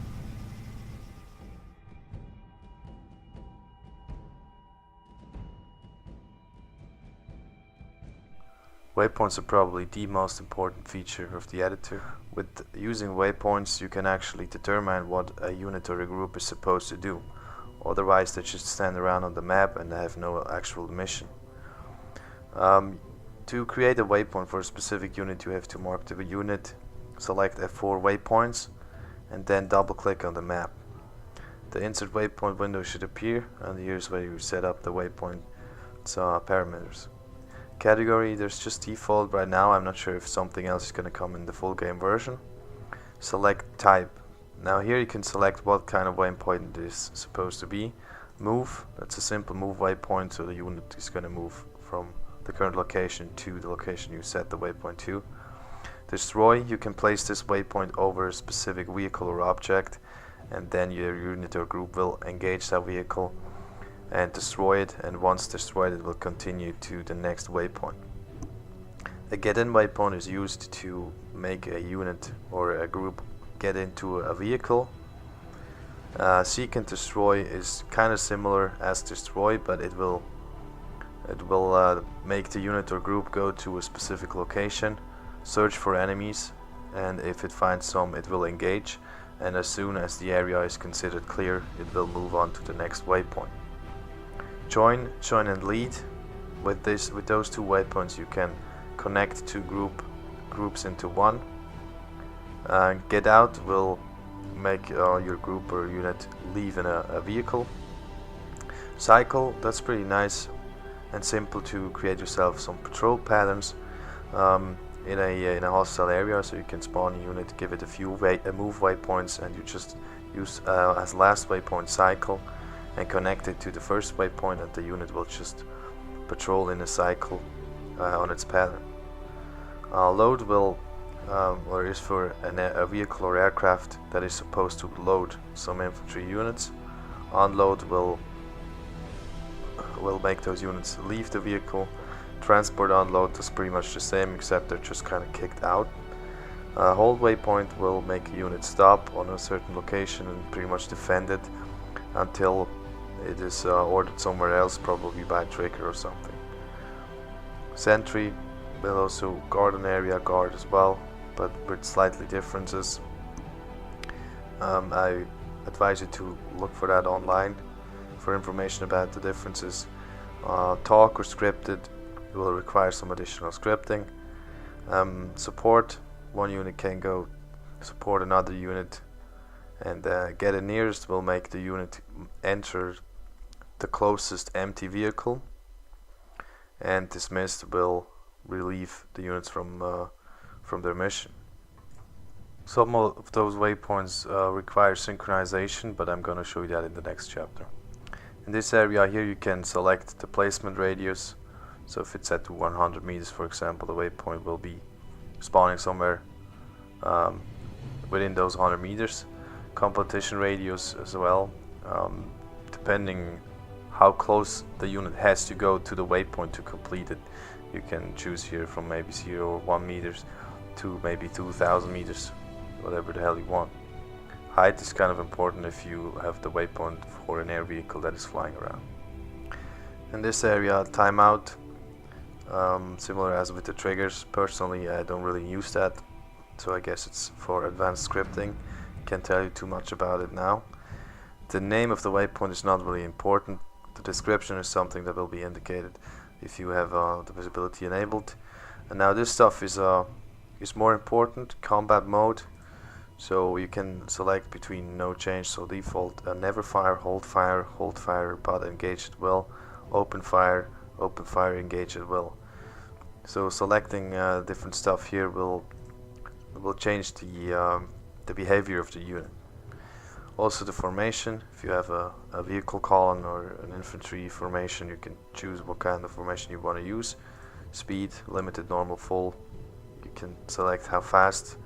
Waypoints are probably the most important feature of the editor. With using waypoints, you can actually determine what a unit or a group is supposed to do. Otherwise, they just stand around on the map and they have no actual mission. To create a waypoint for a specific unit, you have to mark the unit, select F4 waypoints, and then double click on the map. The insert waypoint window should appear, and here's where you set up the waypoint parameters. Category, there's just default right now. I'm not sure if something else is going to come in the full game version. Select type. Now here you can select what kind of waypoint it is supposed to be. Move, that's a simple move waypoint, so the unit is going to move from the current location to the location you set the waypoint to. Destroy, you can place this waypoint over a specific vehicle or object, and then your unit or group will engage that vehicle and destroy it, and once destroyed it will continue to the next waypoint. A get-in waypoint is used to make a unit or a group get into a vehicle. Seek and destroy is kind of similar as destroy, but it will make the unit or group go to a specific location, search for enemies, and if it finds some, it will engage, and as soon as the area is considered clear, it will move on to the next waypoint. Join and lead. With those two waypoints you can connect two groups into one. Get out will make your group or unit leave in a vehicle. Cycle, that's pretty nice and simple to create yourself some patrol patterns in a hostile area, so you can spawn a unit, give it a few move waypoints, and you just use as last waypoint cycle and connect it to the first waypoint, and the unit will just patrol in a cycle on its pattern. Load will or is for a vehicle or aircraft that is supposed to load some infantry units. Unload will make those units leave the vehicle. Transport unload is pretty much the same, except they're just kind of kicked out. Hold waypoint will make a unit stop on a certain location and pretty much defend it until it is ordered somewhere else, probably by a trigger or something. Sentry will also guard an area, guard as well, but with slightly differences. I advise you to look for that online for information about the differences. Talk or scripted will require some additional scripting. Support, one unit can go support another unit, and get in nearest will make the unit enter the closest empty vehicle, and dismissed will relieve the units from their mission. Some of those waypoints require synchronization, but I'm going to show you that in the next chapter. In this area here you can select the placement radius. So if it's set to 100 meters, for example, the waypoint will be spawning somewhere within those 100 meters. Competition radius as well, depending how close the unit has to go to the waypoint to complete it. You can choose here from maybe 0 or 1 meters to maybe 2,000 meters, whatever the hell you want. Height is kind of important if you have the waypoint for an air vehicle that is flying around. In this area, timeout, similar as with the triggers. Personally, I don't really use that, so I guess it's for advanced scripting. Can't tell you too much about it now. The name of the waypoint is not really important. The description is something that will be indicated if you have the visibility enabled. And now this stuff is more important. Combat mode. So you can select between no change, so default never fire, hold fire, but engage at will, open fire, engage at will. So selecting different stuff here will change the behavior of the unit. Also the formation, if you have a vehicle column or an infantry formation, you can choose what kind of formation you want to use. Speed, limited, normal, full. You can select how fast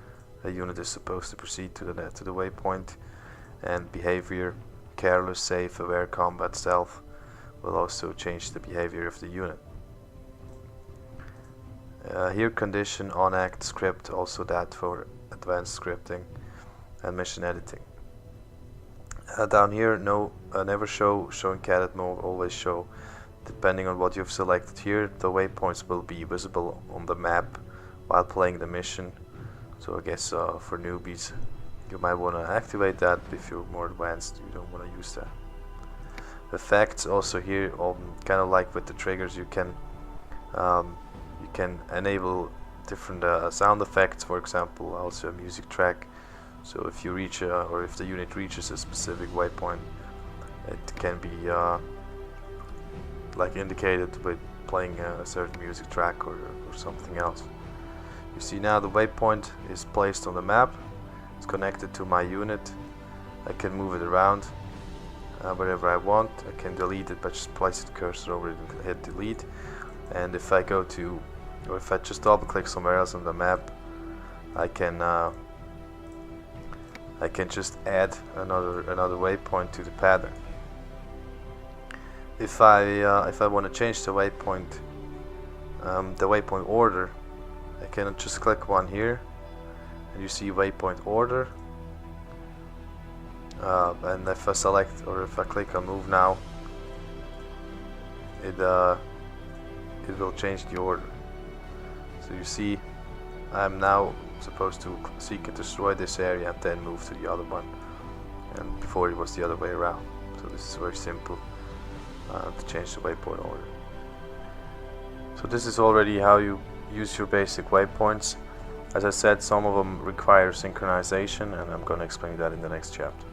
a unit is supposed to proceed to the waypoint, and behavior, careless, safe, aware, combat, stealth will also change the behavior of the unit. Here condition, on act, script, also that for advanced scripting and mission editing. Down here, never show, showing cadet mode, always show. Depending on what you've selected here, the waypoints will be visible on the map while playing the mission. So I guess for newbies you might want to activate that. If you're more advanced, you don't want to use that. Effects also here, kind of like with the triggers, you can enable different sound effects, for example, also a music track. So if you reach or if the unit reaches a specific waypoint, it can be like indicated with playing a certain music track or something else. You see now the waypoint is placed on the map. It's connected to my unit. I can move it around wherever I want. I can delete it by just placing the cursor over it and hit delete. And if I go to, or if I just double click somewhere else on the map, I can just add another waypoint to the pattern. If I want to change the waypoint order, I can just click one here, and you see waypoint order. And if I select, or if I click on move now, it will change the order. So you see, I'm now supposed to seek and destroy this area and then move to the other one, and before it was the other way around. So this is very simple to change the waypoint order. So this is already how you use your basic waypoints. As I said, some of them require synchronization, and I'm going to explain that in the next chapter.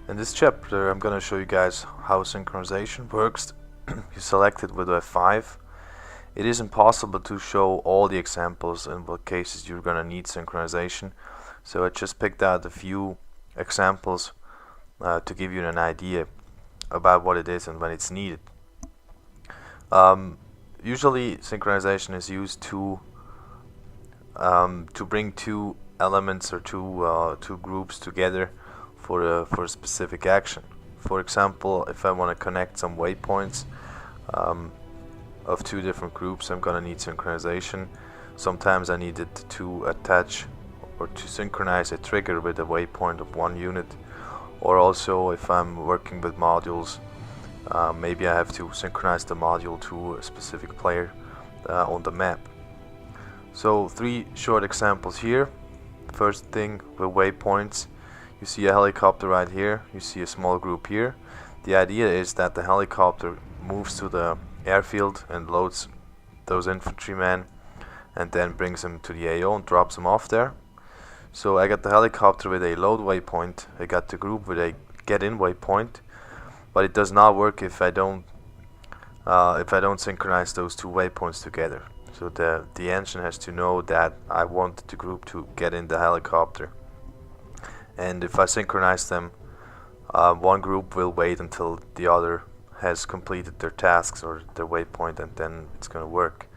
In this chapter I'm going to show you guys how synchronization works. You select it with F5. It is impossible to show all the examples in what cases you're going to need synchronization, so I just picked out a few examples to give you an idea about what it is and when it's needed. Usually synchronization is used to bring two elements or two groups together for a specific action. For example, if I want to connect some waypoints of two different groups, I'm going to need synchronization. Sometimes I need it to attach or to synchronize a trigger with a waypoint of one unit, or also if I'm working with modules, maybe I have to synchronize the module to a specific player on the map. So three short examples here. First thing with waypoints. You see a helicopter right here, you see a small group here. The idea is that the helicopter moves to the airfield and loads those infantrymen and then brings them to the AO and drops them off there. So I got the helicopter with a load waypoint, I got the group with a get in waypoint, but it does not work if I don't synchronize those two waypoints together. So the engine has to know that I want the group to get in the helicopter. And if I synchronize them, one group will wait until the other has completed their tasks or their waypoint, and then it's going to work.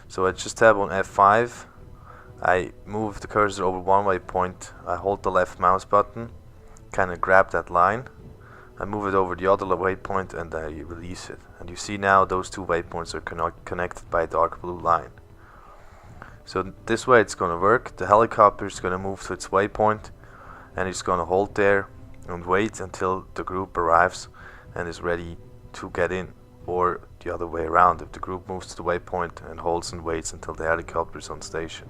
So I just tap on F5, I move the cursor over one waypoint, I hold the left mouse button, kind of grab that line, I move it over the other waypoint and I release it. And you see now those two waypoints are connected by a dark blue line. So this way it's going to work. The helicopter is going to move to its waypoint, and it's going to hold there and wait until the group arrives and is ready to get in, or the other way around, if the group moves to the waypoint and holds and waits until the helicopter is on station.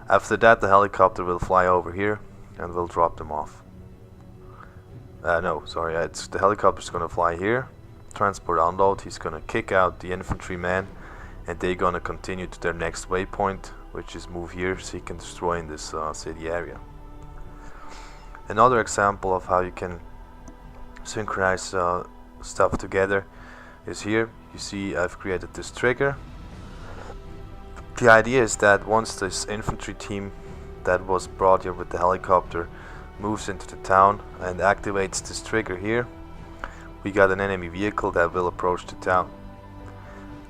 After that, the helicopter will fly over here and will drop them off. The helicopter is going to fly here, transport unload, he's going to kick out the infantryman, and they're going to continue to their next waypoint, which is move here, seek and destroy in this city area. Another example of how you can synchronize stuff together is here. You see I've created this trigger. The idea is that once this infantry team that was brought here with the helicopter moves into the town and activates this trigger here, we got an enemy vehicle that will approach the town.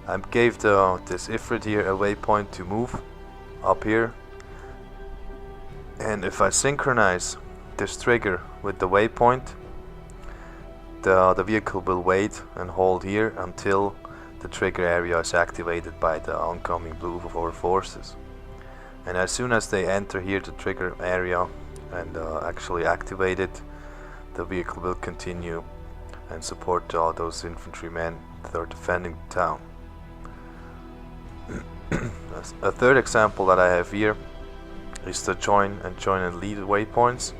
I gave this Ifrit here a waypoint to move up here, and if I synchronize this trigger with the waypoint, the vehicle will wait and hold here until the trigger area is activated by the oncoming blue of our forces. And as soon as they enter here the trigger area and actually activate it, the vehicle will continue and support those infantrymen that are defending the town. A third example that I have here is the join and lead waypoints.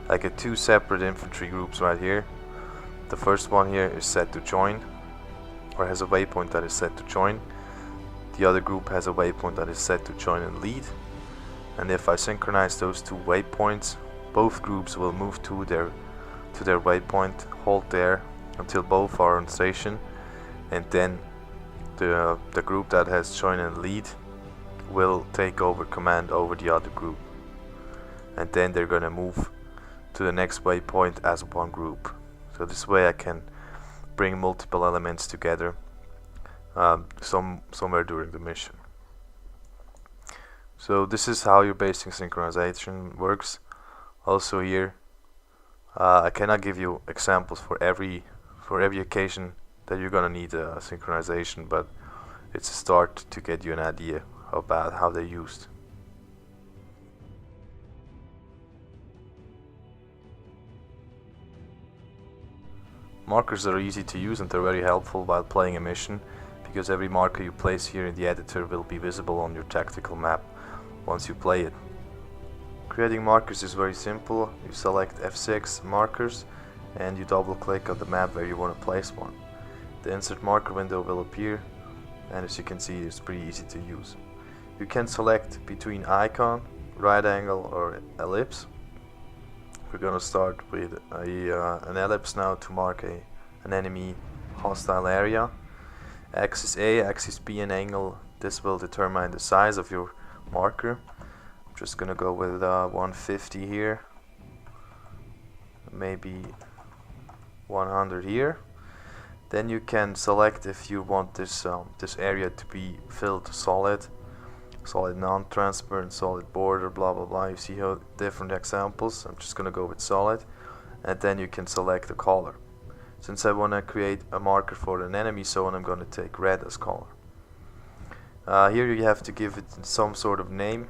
I get two separate infantry groups right here. The first one here is set to join, or has a waypoint that is set to join. The other group has a waypoint that is set to join and lead. And if I synchronize those two waypoints, both groups will move to their waypoint, hold there until both are on station, and then the group that has join and lead will take over command over the other group, and then they're gonna move to the next waypoint as one group. So this way I can bring multiple elements together somewhere during the mission. So this is how your basic synchronization works. Also here I cannot give you examples for every occasion that you're gonna need synchronization, but it's a start to get you an idea about how they're used. Markers are easy to use and they're very helpful while playing a mission, because every marker you place here in the editor will be visible on your tactical map once you play it. Creating markers is very simple. You select F6 markers and you double click on the map where you want to place one. The insert marker window will appear, and as you can see, it's pretty easy to use. You can select between icon, right angle or ellipse. We're gonna start with an ellipse now to mark an enemy hostile area. Axis A, axis B and angle, this will determine the size of your marker. I'm just gonna go with 150 here, maybe 100 here. Then you can select if you want this area to be filled solid non-transparent, solid border, blah blah blah. You see how different examples. I'm just gonna go with solid, and then you can select the color. Since I want to create a marker for an enemy zone, I'm going to take red as color. Here you have to give it some sort of name.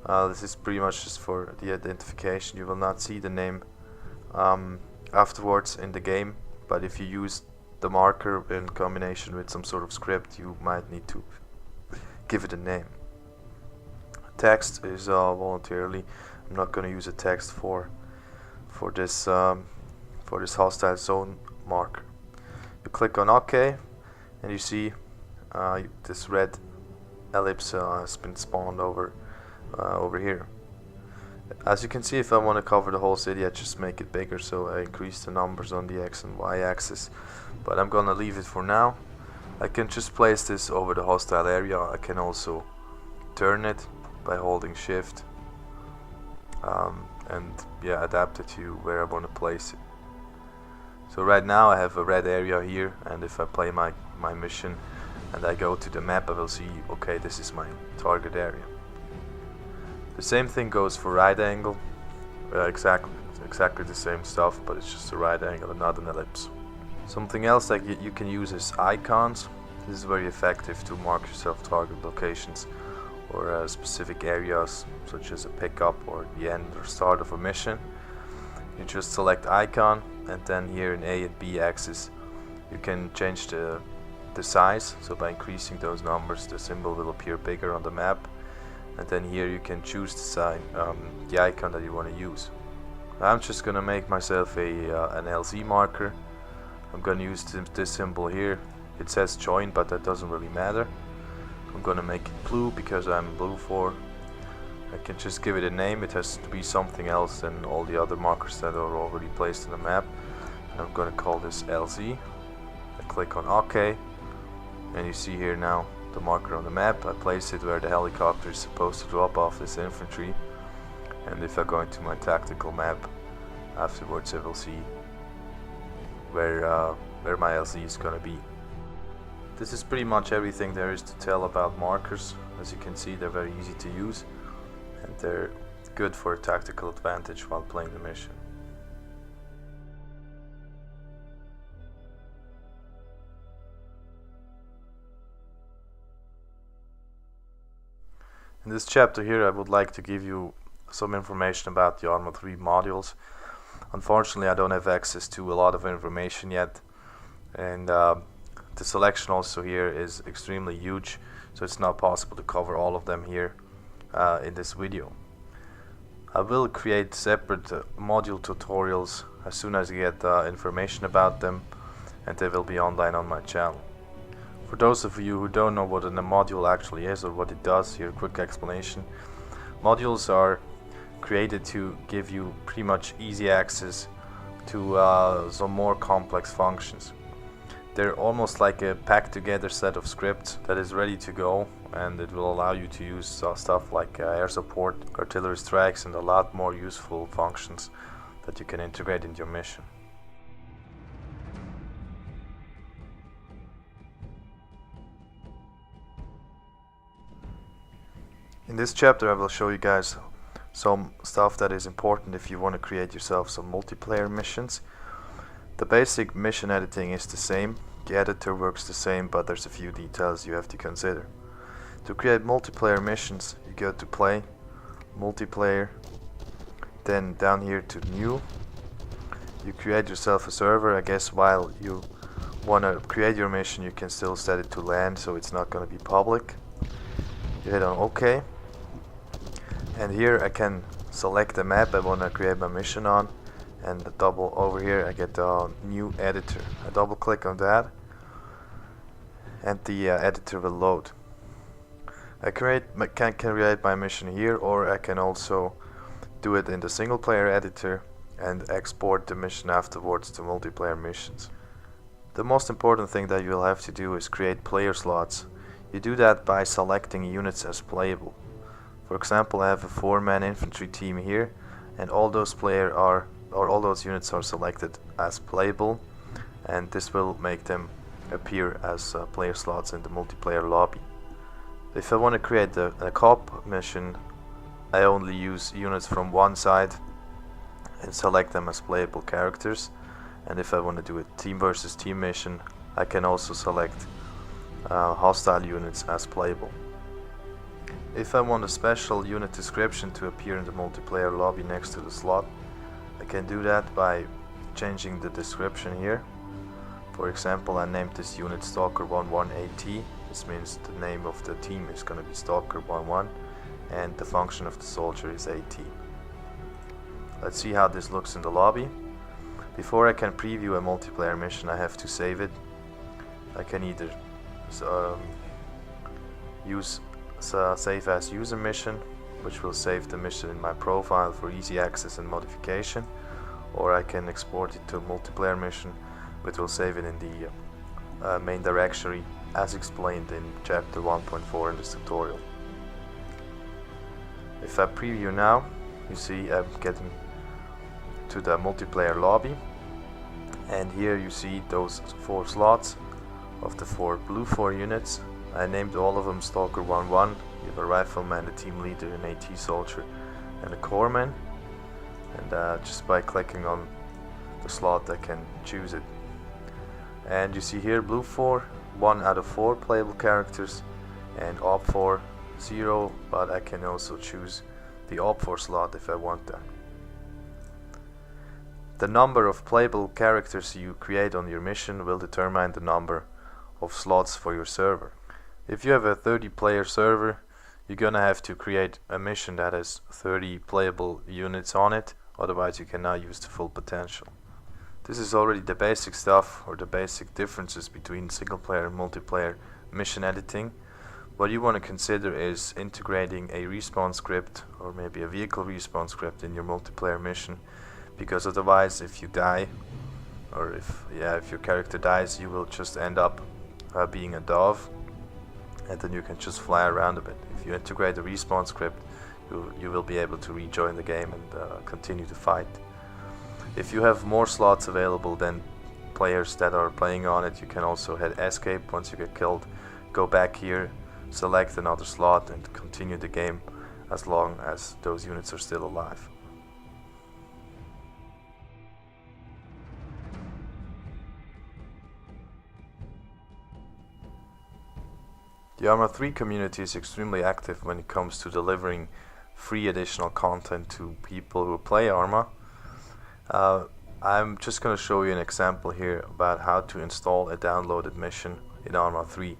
This is pretty much just for the identification. You will not see the name afterwards in the game, but if you use the marker in combination with some sort of script, you might need to give it a name. Text is voluntarily. I'm not going to use a text for this hostile zone marker. You click on OK, and you see this red ellipse has been spawned over here. As you can see, if I want to cover the whole city, I just make it bigger, so I increase the numbers on the X and Y axis. But I'm gonna leave it for now. I can just place this over the hostile area. I can also turn it by holding shift and yeah, adapt it to where I want to place it. So right now I have a red area here, and if I play my mission and I go to the map, I will see, okay, this is my target area. The same thing goes for right angle. Exactly the same stuff, but it's just a right angle and not an ellipse. Something else that you can use is icons. This is very effective to mark yourself target locations or specific areas, such as a pickup or the end or start of a mission. You just select icon, and then here in A and B axis you can change the size. So by increasing those numbers, the symbol will appear bigger on the map, and then here you can choose the icon that you want to use. I'm just gonna make myself an LZ marker. I'm gonna use this symbol here. It says join, but that doesn't really matter. I'm gonna make it blue because I'm blue for. I can just give it a name. It has to be something else than all the other markers that are already placed on the map. And I'm gonna call this LZ. I click on OK, and you see here now the marker on the map. I place it where the helicopter is supposed to drop off this infantry, and if I go into my tactical map afterwards, I will see where my LZ is gonna be. This is pretty much everything there is to tell about markers. As you can see, they're very easy to use, and they're good for a tactical advantage while playing the mission. In this chapter here, I would like to give you some information about the ArmA 3 modules. Unfortunately, I don't have access to a lot of information yet, and the selection also here is extremely huge, so it's not possible to cover all of them here in this video. I will create separate module tutorials as soon as I get information about them, and they will be online on my channel. For those of you who don't know what a module actually is or what it does, here a quick explanation. Modules are created to give you pretty much easy access to some more complex functions. They're almost like a packed together set of scripts that is ready to go, and it will allow you to use stuff like air support, artillery strikes, and a lot more useful functions that you can integrate into your mission. In this chapter I will show you guys some stuff that is important if you want to create yourself some multiplayer missions. The basic mission editing is the same, the editor works the same, but there's a few details you have to consider. To create multiplayer missions, you go to Play, Multiplayer, then down here to New. You create yourself a server. I guess while you want to create your mission, you can still set it to LAN, so it's not going to be public. You hit on OK, and here I can select the map I want to create my mission on, and double over here I get the new editor. I double click on that and the editor will load. I can create my mission here, or I can also do it in the single player editor and export the mission afterwards to multiplayer missions. The most important thing that you'll have to do is create player slots. You do that by selecting units as playable. For example, I have a 4-man infantry team here, and all those units are selected as playable, and this will make them appear as player slots in the multiplayer lobby. If I want to create a co-op mission, I only use units from one side and select them as playable characters, and if I want to do a team versus team mission, I can also select hostile units as playable. If I want a special unit description to appear in the multiplayer lobby next to the slot, I can do that by changing the description here. For example, I named this unit Stalker 11AT. This means the name of the team is going to be Stalker 11 and the function of the soldier is AT. Let's see how this looks in the lobby. Before I can preview a multiplayer mission, I have to save it. I can either use save as user mission, which will save the mission in my profile for easy access and modification, or I can export it to a multiplayer mission, which will save it in the main directory as explained in chapter 1.4 in this tutorial. If I preview now, you see I'm getting to the multiplayer lobby, and here you see those 4 slots of the 4 blue 4 units. I named all of them Stalker 11. You have a rifleman, a team leader, an AT soldier, and a corpsman, and just by clicking on the slot I can choose it. And you see here blue 4, 1 out of 4 playable characters, and op 4, 0, but I can also choose the op 4 slot if I want that. The number of playable characters you create on your mission will determine the number of slots for your server. If you have a 30-player server, you're gonna have to create a mission that has 30 playable units on it, otherwise you cannot use the full potential. This is already the basic stuff, or the basic differences between single player and multiplayer mission editing. What you want to consider is integrating a respawn script or maybe a vehicle respawn script in your multiplayer mission, because otherwise if you die, or if your character dies, you will just end up being a dove, and then you can just fly around a bit. If you integrate a respawn script, you will be able to rejoin the game and continue to fight. If you have more slots available than players that are playing on it, you can also hit escape once you get killed, go back here, select another slot and continue the game as long as those units are still alive. The ArmA 3 community is extremely active when it comes to delivering free additional content to people who play ArmA. I'm just going to show you an example here about how to install a downloaded mission in ArmA 3.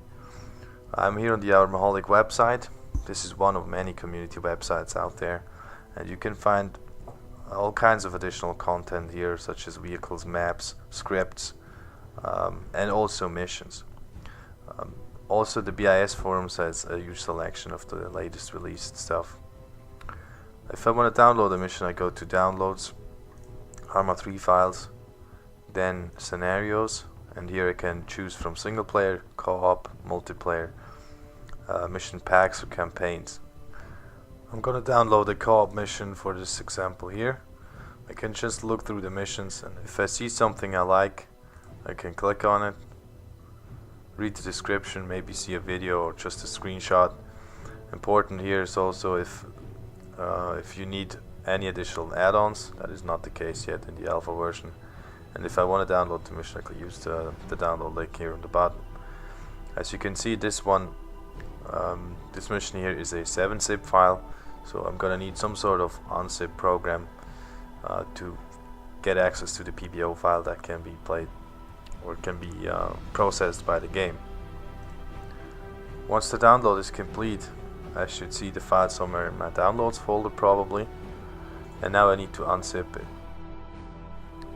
I'm here on the Armaholic website. This is one of many community websites out there, and you can find all kinds of additional content here, such as vehicles, maps, scripts, and also missions. Also, the BIS forums has a huge selection of the latest released stuff. If I want to download a mission, I go to Downloads, ArmA 3 files, then Scenarios, and here I can choose from single player, co-op, multiplayer, mission packs or campaigns. I'm gonna download a co-op mission for this example here. I can just look through the missions, and if I see something I like, I can click on it, read the description, maybe see a video or just a screenshot. Important here is also if if you need any additional add-ons. That is not the case yet in the alpha version. And if I want to download the mission, I can use the download link here on the bottom. As you can see, this mission here is a 7-zip file, so I'm gonna need some sort of unzip program to get access to the PBO file that can be played or can be processed by the game. Once the download is complete, I should see the file somewhere in my downloads folder probably, and now I need to unzip it.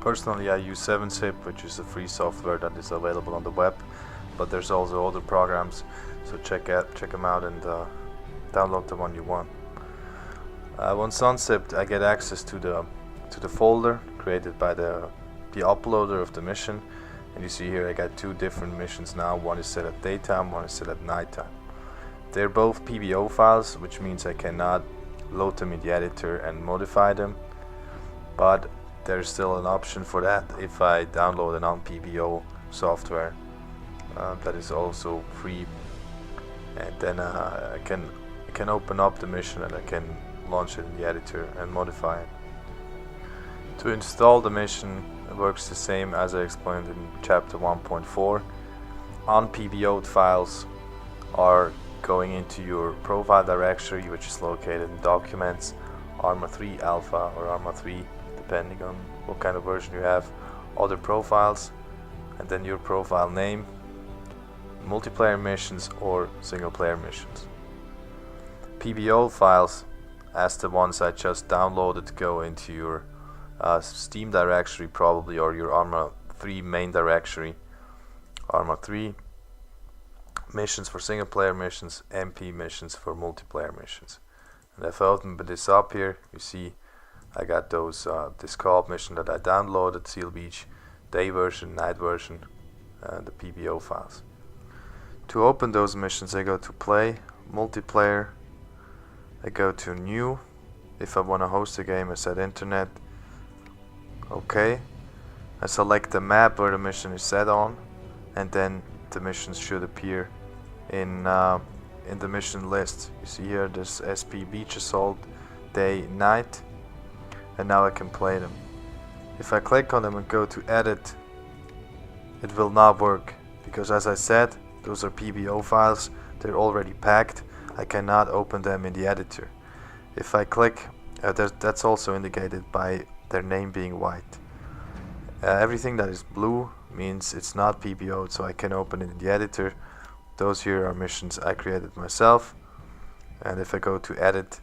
Personally, I use 7-zip, which is a free software that is available on the web, but there's also other programs, so check them out and download the one you want. Once unzipped, I get access to the folder created by the uploader of the mission, and you see here I got two different missions now. One is set at daytime, one is set at nighttime. They're both PBO files, which means I cannot load them in the editor and modify them, but there's still an option for that if I download a non-PBO software that is also free, and then I can open up the mission and I can launch it in the editor and modify it. To install the mission, it works the same as I explained in chapter 1.4. Un-PBO'd files are going into your profile directory, which is located in Documents, ArmA 3 Alpha or ArmA 3, depending on what kind of version you have, Other Profiles, and then your profile name, Multiplayer Missions or Single Player Missions. PBO files, as the ones I just downloaded, go into your Steam directory probably, or your ArmA 3 main directory. ArmA 3 missions for single player missions, MP missions for multiplayer missions. And if I open this up here, you see I got those this co-op mission that I downloaded, Seal Beach, day version, night version, and the PBO files. To open those missions, I go to Play, Multiplayer, I go to New. If I want to host a game, I set Internet. OK. I select the map where the mission is set on, and then the missions should appear in the mission list. You see here this SP Beach Assault, day, night, and now I can play them. If I click on them and go to edit, it will not work, because as I said, those are PBO files, they're already packed, I cannot open them in the editor. If I click, that's also indicated by their name being white. Everything that is blue means it's not PBO'd, so I can open it in the editor. Those here are missions I created myself, and if I go to edit,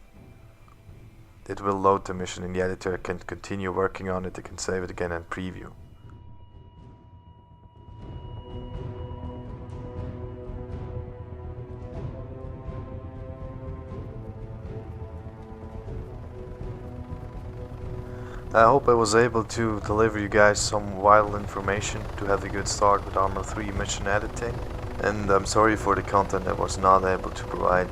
it will load the mission in the editor. I can continue working on it, I can save it again and preview. I hope I was able to deliver you guys some vital information to have a good start with ArmA 3 mission editing, and I'm sorry for the content I was not able to provide,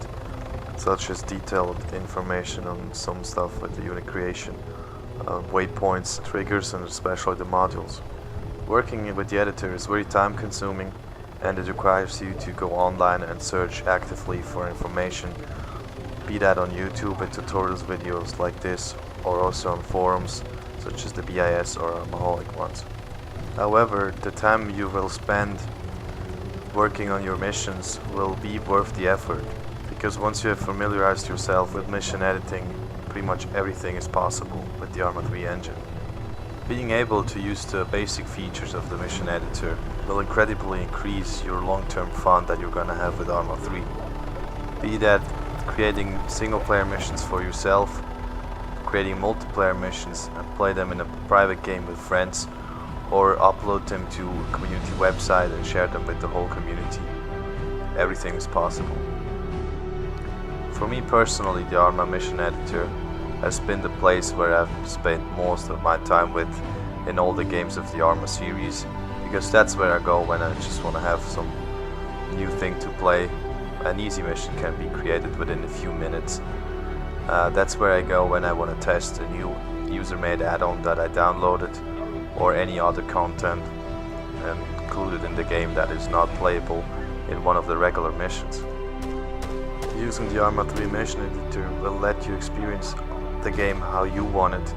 such as detailed information on some stuff with the unit creation, waypoints, triggers, and especially the modules. Working with the editor is very time consuming, and it requires you to go online and search actively for information, be that on YouTube with tutorials videos like this, or also on forums such as the BIS or ArmAholic ones. However, the time you will spend working on your missions will be worth the effort, because once you have familiarized yourself with mission editing, pretty much everything is possible with the ArmA 3 engine. Being able to use the basic features of the mission editor will incredibly increase your long-term fun that you're gonna have with ArmA 3. Be that creating single-player missions for yourself, creating multiplayer missions and play them in a private game with friends, or upload them to a community website and share them with the whole community. Everything is possible. For me personally, the ArmA mission editor has been the place where I've spent most of my time with in all the games of the ArmA series, because that's where I go when I just want to have some new thing to play. An easy mission can be created within a few minutes. That's where I go when I want to test a new user-made add-on that I downloaded, or any other content included in the game that is not playable in one of the regular missions. Using the ArmA 3 mission editor will let you experience the game how you want it,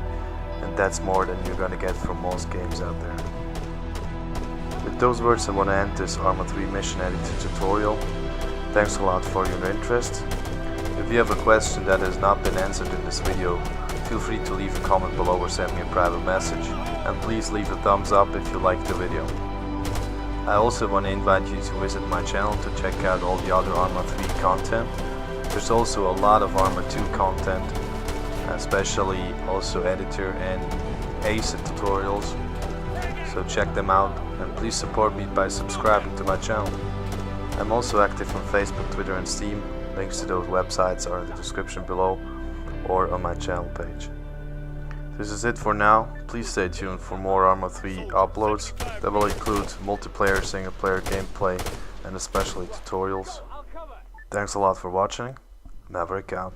and that's more than you're gonna get from most games out there. With those words, I want to end this ArmA 3 mission editor tutorial. Thanks a lot for your interest. If you have a question that has not been answered in this video, feel free to leave a comment below or send me a private message, and please leave a thumbs up if you liked the video. I also want to invite you to visit my channel to check out all the other ArmA 3 content. There's also a lot of ArmA 2 content, especially also editor and ACID tutorials, so check them out, and please support me by subscribing to my channel. I'm also active on Facebook, Twitter and Steam. Links to those websites are in the description below or on my channel page. This is it for now. Please stay tuned for more ArmA 3 uploads that will include multiplayer, single player gameplay and especially tutorials. Thanks a lot for watching. Maverick out.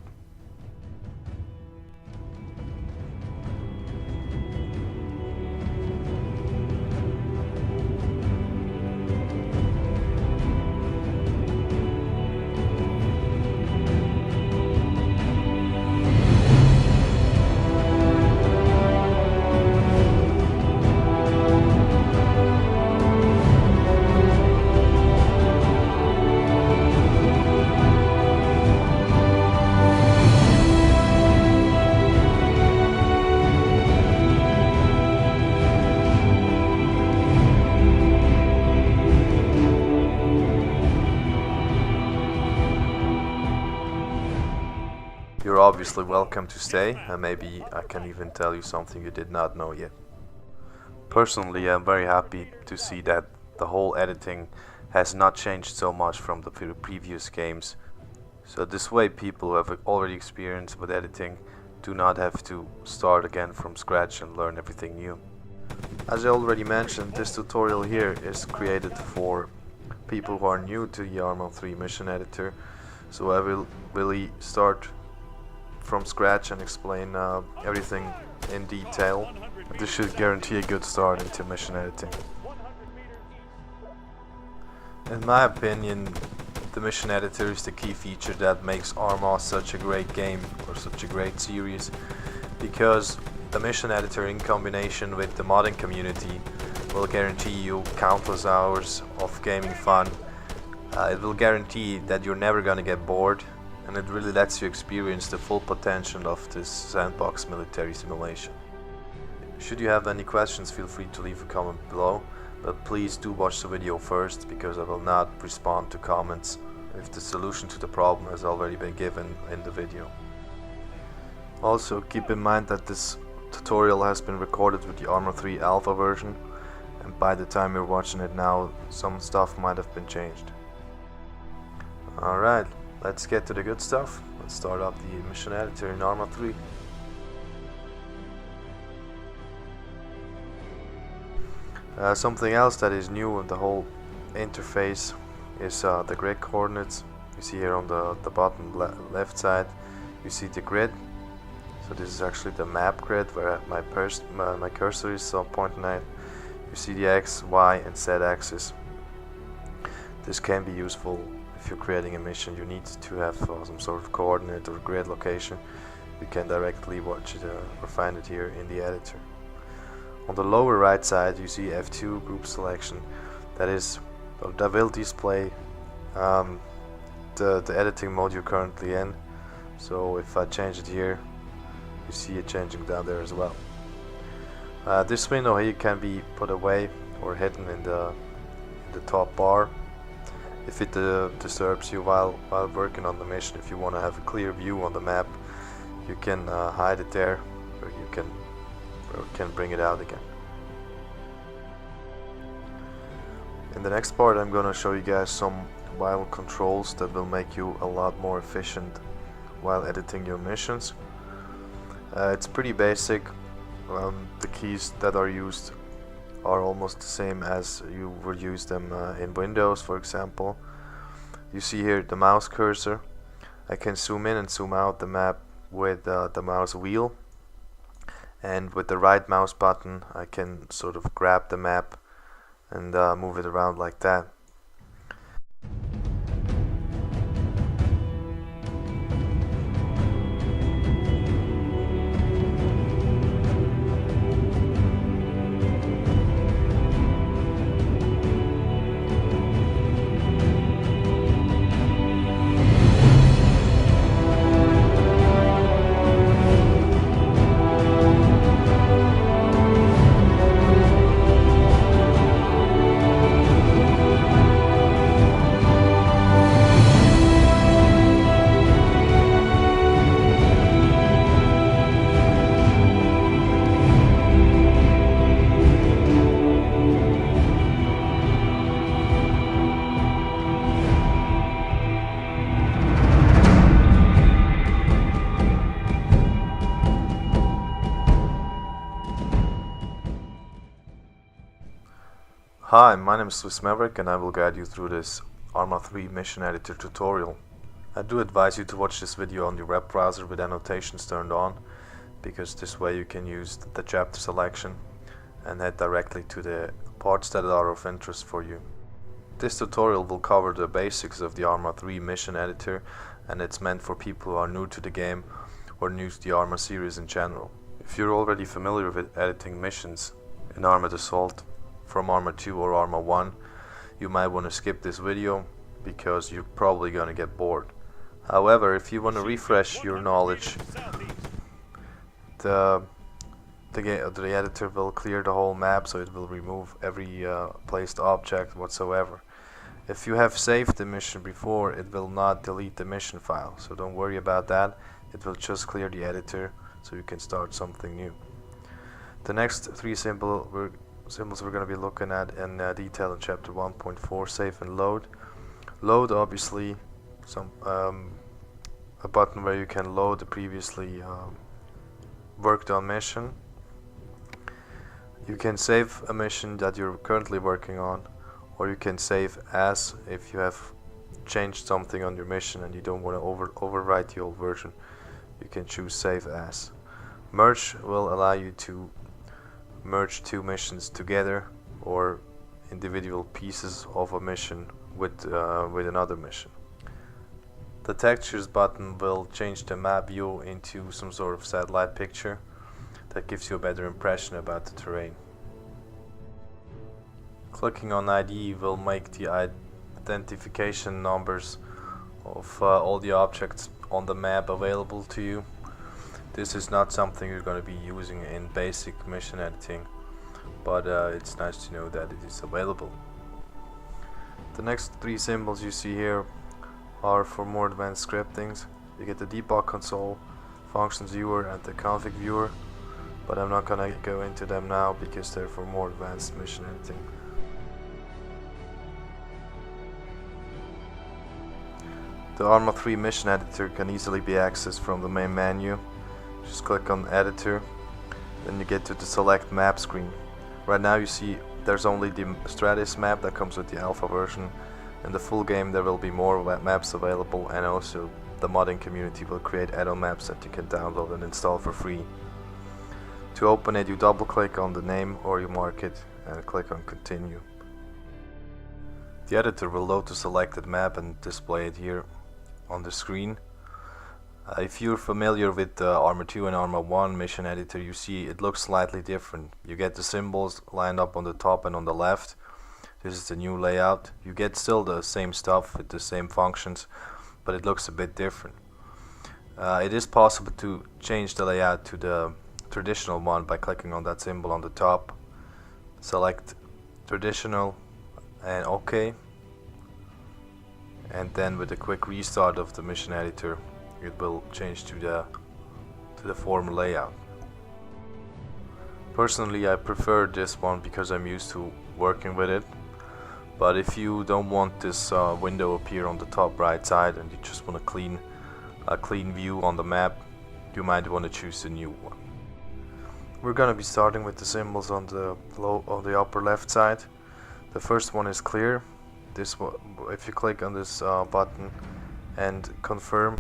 You're obviously welcome to stay, and maybe I can even tell you something you did not know yet. Personally, I'm very happy to see that the whole editing has not changed so much from the previous games. So this way people who have already experience with editing do not have to start again from scratch and learn everything new. As I already mentioned, this tutorial here is created for people who are new to the ArmA 3 mission editor, so I will really start from scratch and explain everything in detail. This should guarantee a good start into mission editing. In my opinion, the mission editor is the key feature that makes ArmA such a great game or such a great series, because the mission editor in combination with the modding community will guarantee you countless hours of gaming fun. It will guarantee that you're never gonna get bored, and it really lets you experience the full potential of this sandbox military simulation. Should you have any questions, feel free to leave a comment below, but please do watch the video first, because I will not respond to comments if the solution to the problem has already been given in the video. Also, keep in mind that this tutorial has been recorded with the ArmA 3 alpha version, and by the time you're watching it now, some stuff might have been changed. Alright, let's get to the good stuff. Let's start up the mission editor in ArmA 3. Something else that is new in the whole interface is the grid coordinates. You see here on the bottom left side, you see the grid. So this is actually the map grid where my cursor is pointing at. You see the X, Y and Z axis. This can be useful if you're creating a mission. You need to have some sort of coordinate or grid location. You can directly watch it or find it here in the editor. On the lower right side you see F2 group selection. That will display the editing mode you're currently in. So if I change it here, you see it changing down there as well. This window here can be put away or hidden in the top bar if it disturbs you while working on the mission. If you want to have a clear view on the map, you can hide it there, or you can bring it out again. In the next part I'm gonna show you guys some while controls that will make you a lot more efficient while editing your missions. It's pretty basic. The keys that are used are almost the same as you would use them in Windows, for example. You see here the mouse cursor. I can zoom in and zoom out the map with the mouse wheel, and with the right mouse button I can sort of grab the map and move it around like that. Hi, my name is Zeus and I will guide you through this ArmA 3 mission editor tutorial. I do advise you to watch this video on your web browser with annotations turned on, because this way you can use the chapter selection and head directly to the parts that are of interest for you. This tutorial will cover the basics of the ArmA 3 mission editor, and it's meant for people who are new to the game or new to the ArmA series in general. If you're already familiar with editing missions in Armored Assault from ArmA 2 or ArmA 1, you might want to skip this video because you're probably going to get bored. However, if you want to refresh your knowledge, the editor will clear the whole map, so it will remove every placed object whatsoever. If you have saved the mission before, it will not delete the mission file, so don't worry about that. It will just clear the editor so you can start something new. The next three symbols we're going to be looking at in detail in chapter 1.4, save and load. Load, obviously, a button where you can load the previously worked on mission. You can save a mission that you're currently working on, or you can save as if you have changed something on your mission and you don't want to overwrite the old version. You can choose save as. Merge will allow you to merge two missions together or individual pieces of a mission with another mission. The textures button will change the map view into some sort of satellite picture that gives you a better impression about the terrain. Clicking on ID will make the identification numbers of all the objects on the map available to you. This is not something you're going to be using in basic mission editing, but it's nice to know that it is available. The next three symbols you see here are for more advanced scriptings. You get the debug console, functions viewer, and the config viewer, but I'm not going to go into them now because they're for more advanced mission editing. The ArmA 3 mission editor can easily be accessed from the main menu. Just click on editor, then you get to the select map screen. Right now you see there's only the Stratus map that comes with the alpha version. In the full game there will be more maps available, and also the modding community will create add-on maps that you can download and install for free. To open it, you double click on the name or you mark it and click on continue. The editor will load the selected map and display it here on the screen. If you're familiar with the ArmA 2 and ArmA 1 mission editor, you see it looks slightly different. You get the symbols lined up on the top and on the left. This is the new layout. You get still the same stuff with the same functions, but it looks a bit different. It is possible to change the layout to the traditional one by clicking on that symbol on the top. Select traditional and OK, and then with a quick restart of the mission editor it will change to the former layout. Personally, I prefer this one because I'm used to working with it, but if you don't want this window appear on the top right side and you just want a clean view on the map, you might want to choose the new one. We're going to be starting with the symbols on the upper left side. The first one is clear. This one, if you click on this button and confirm,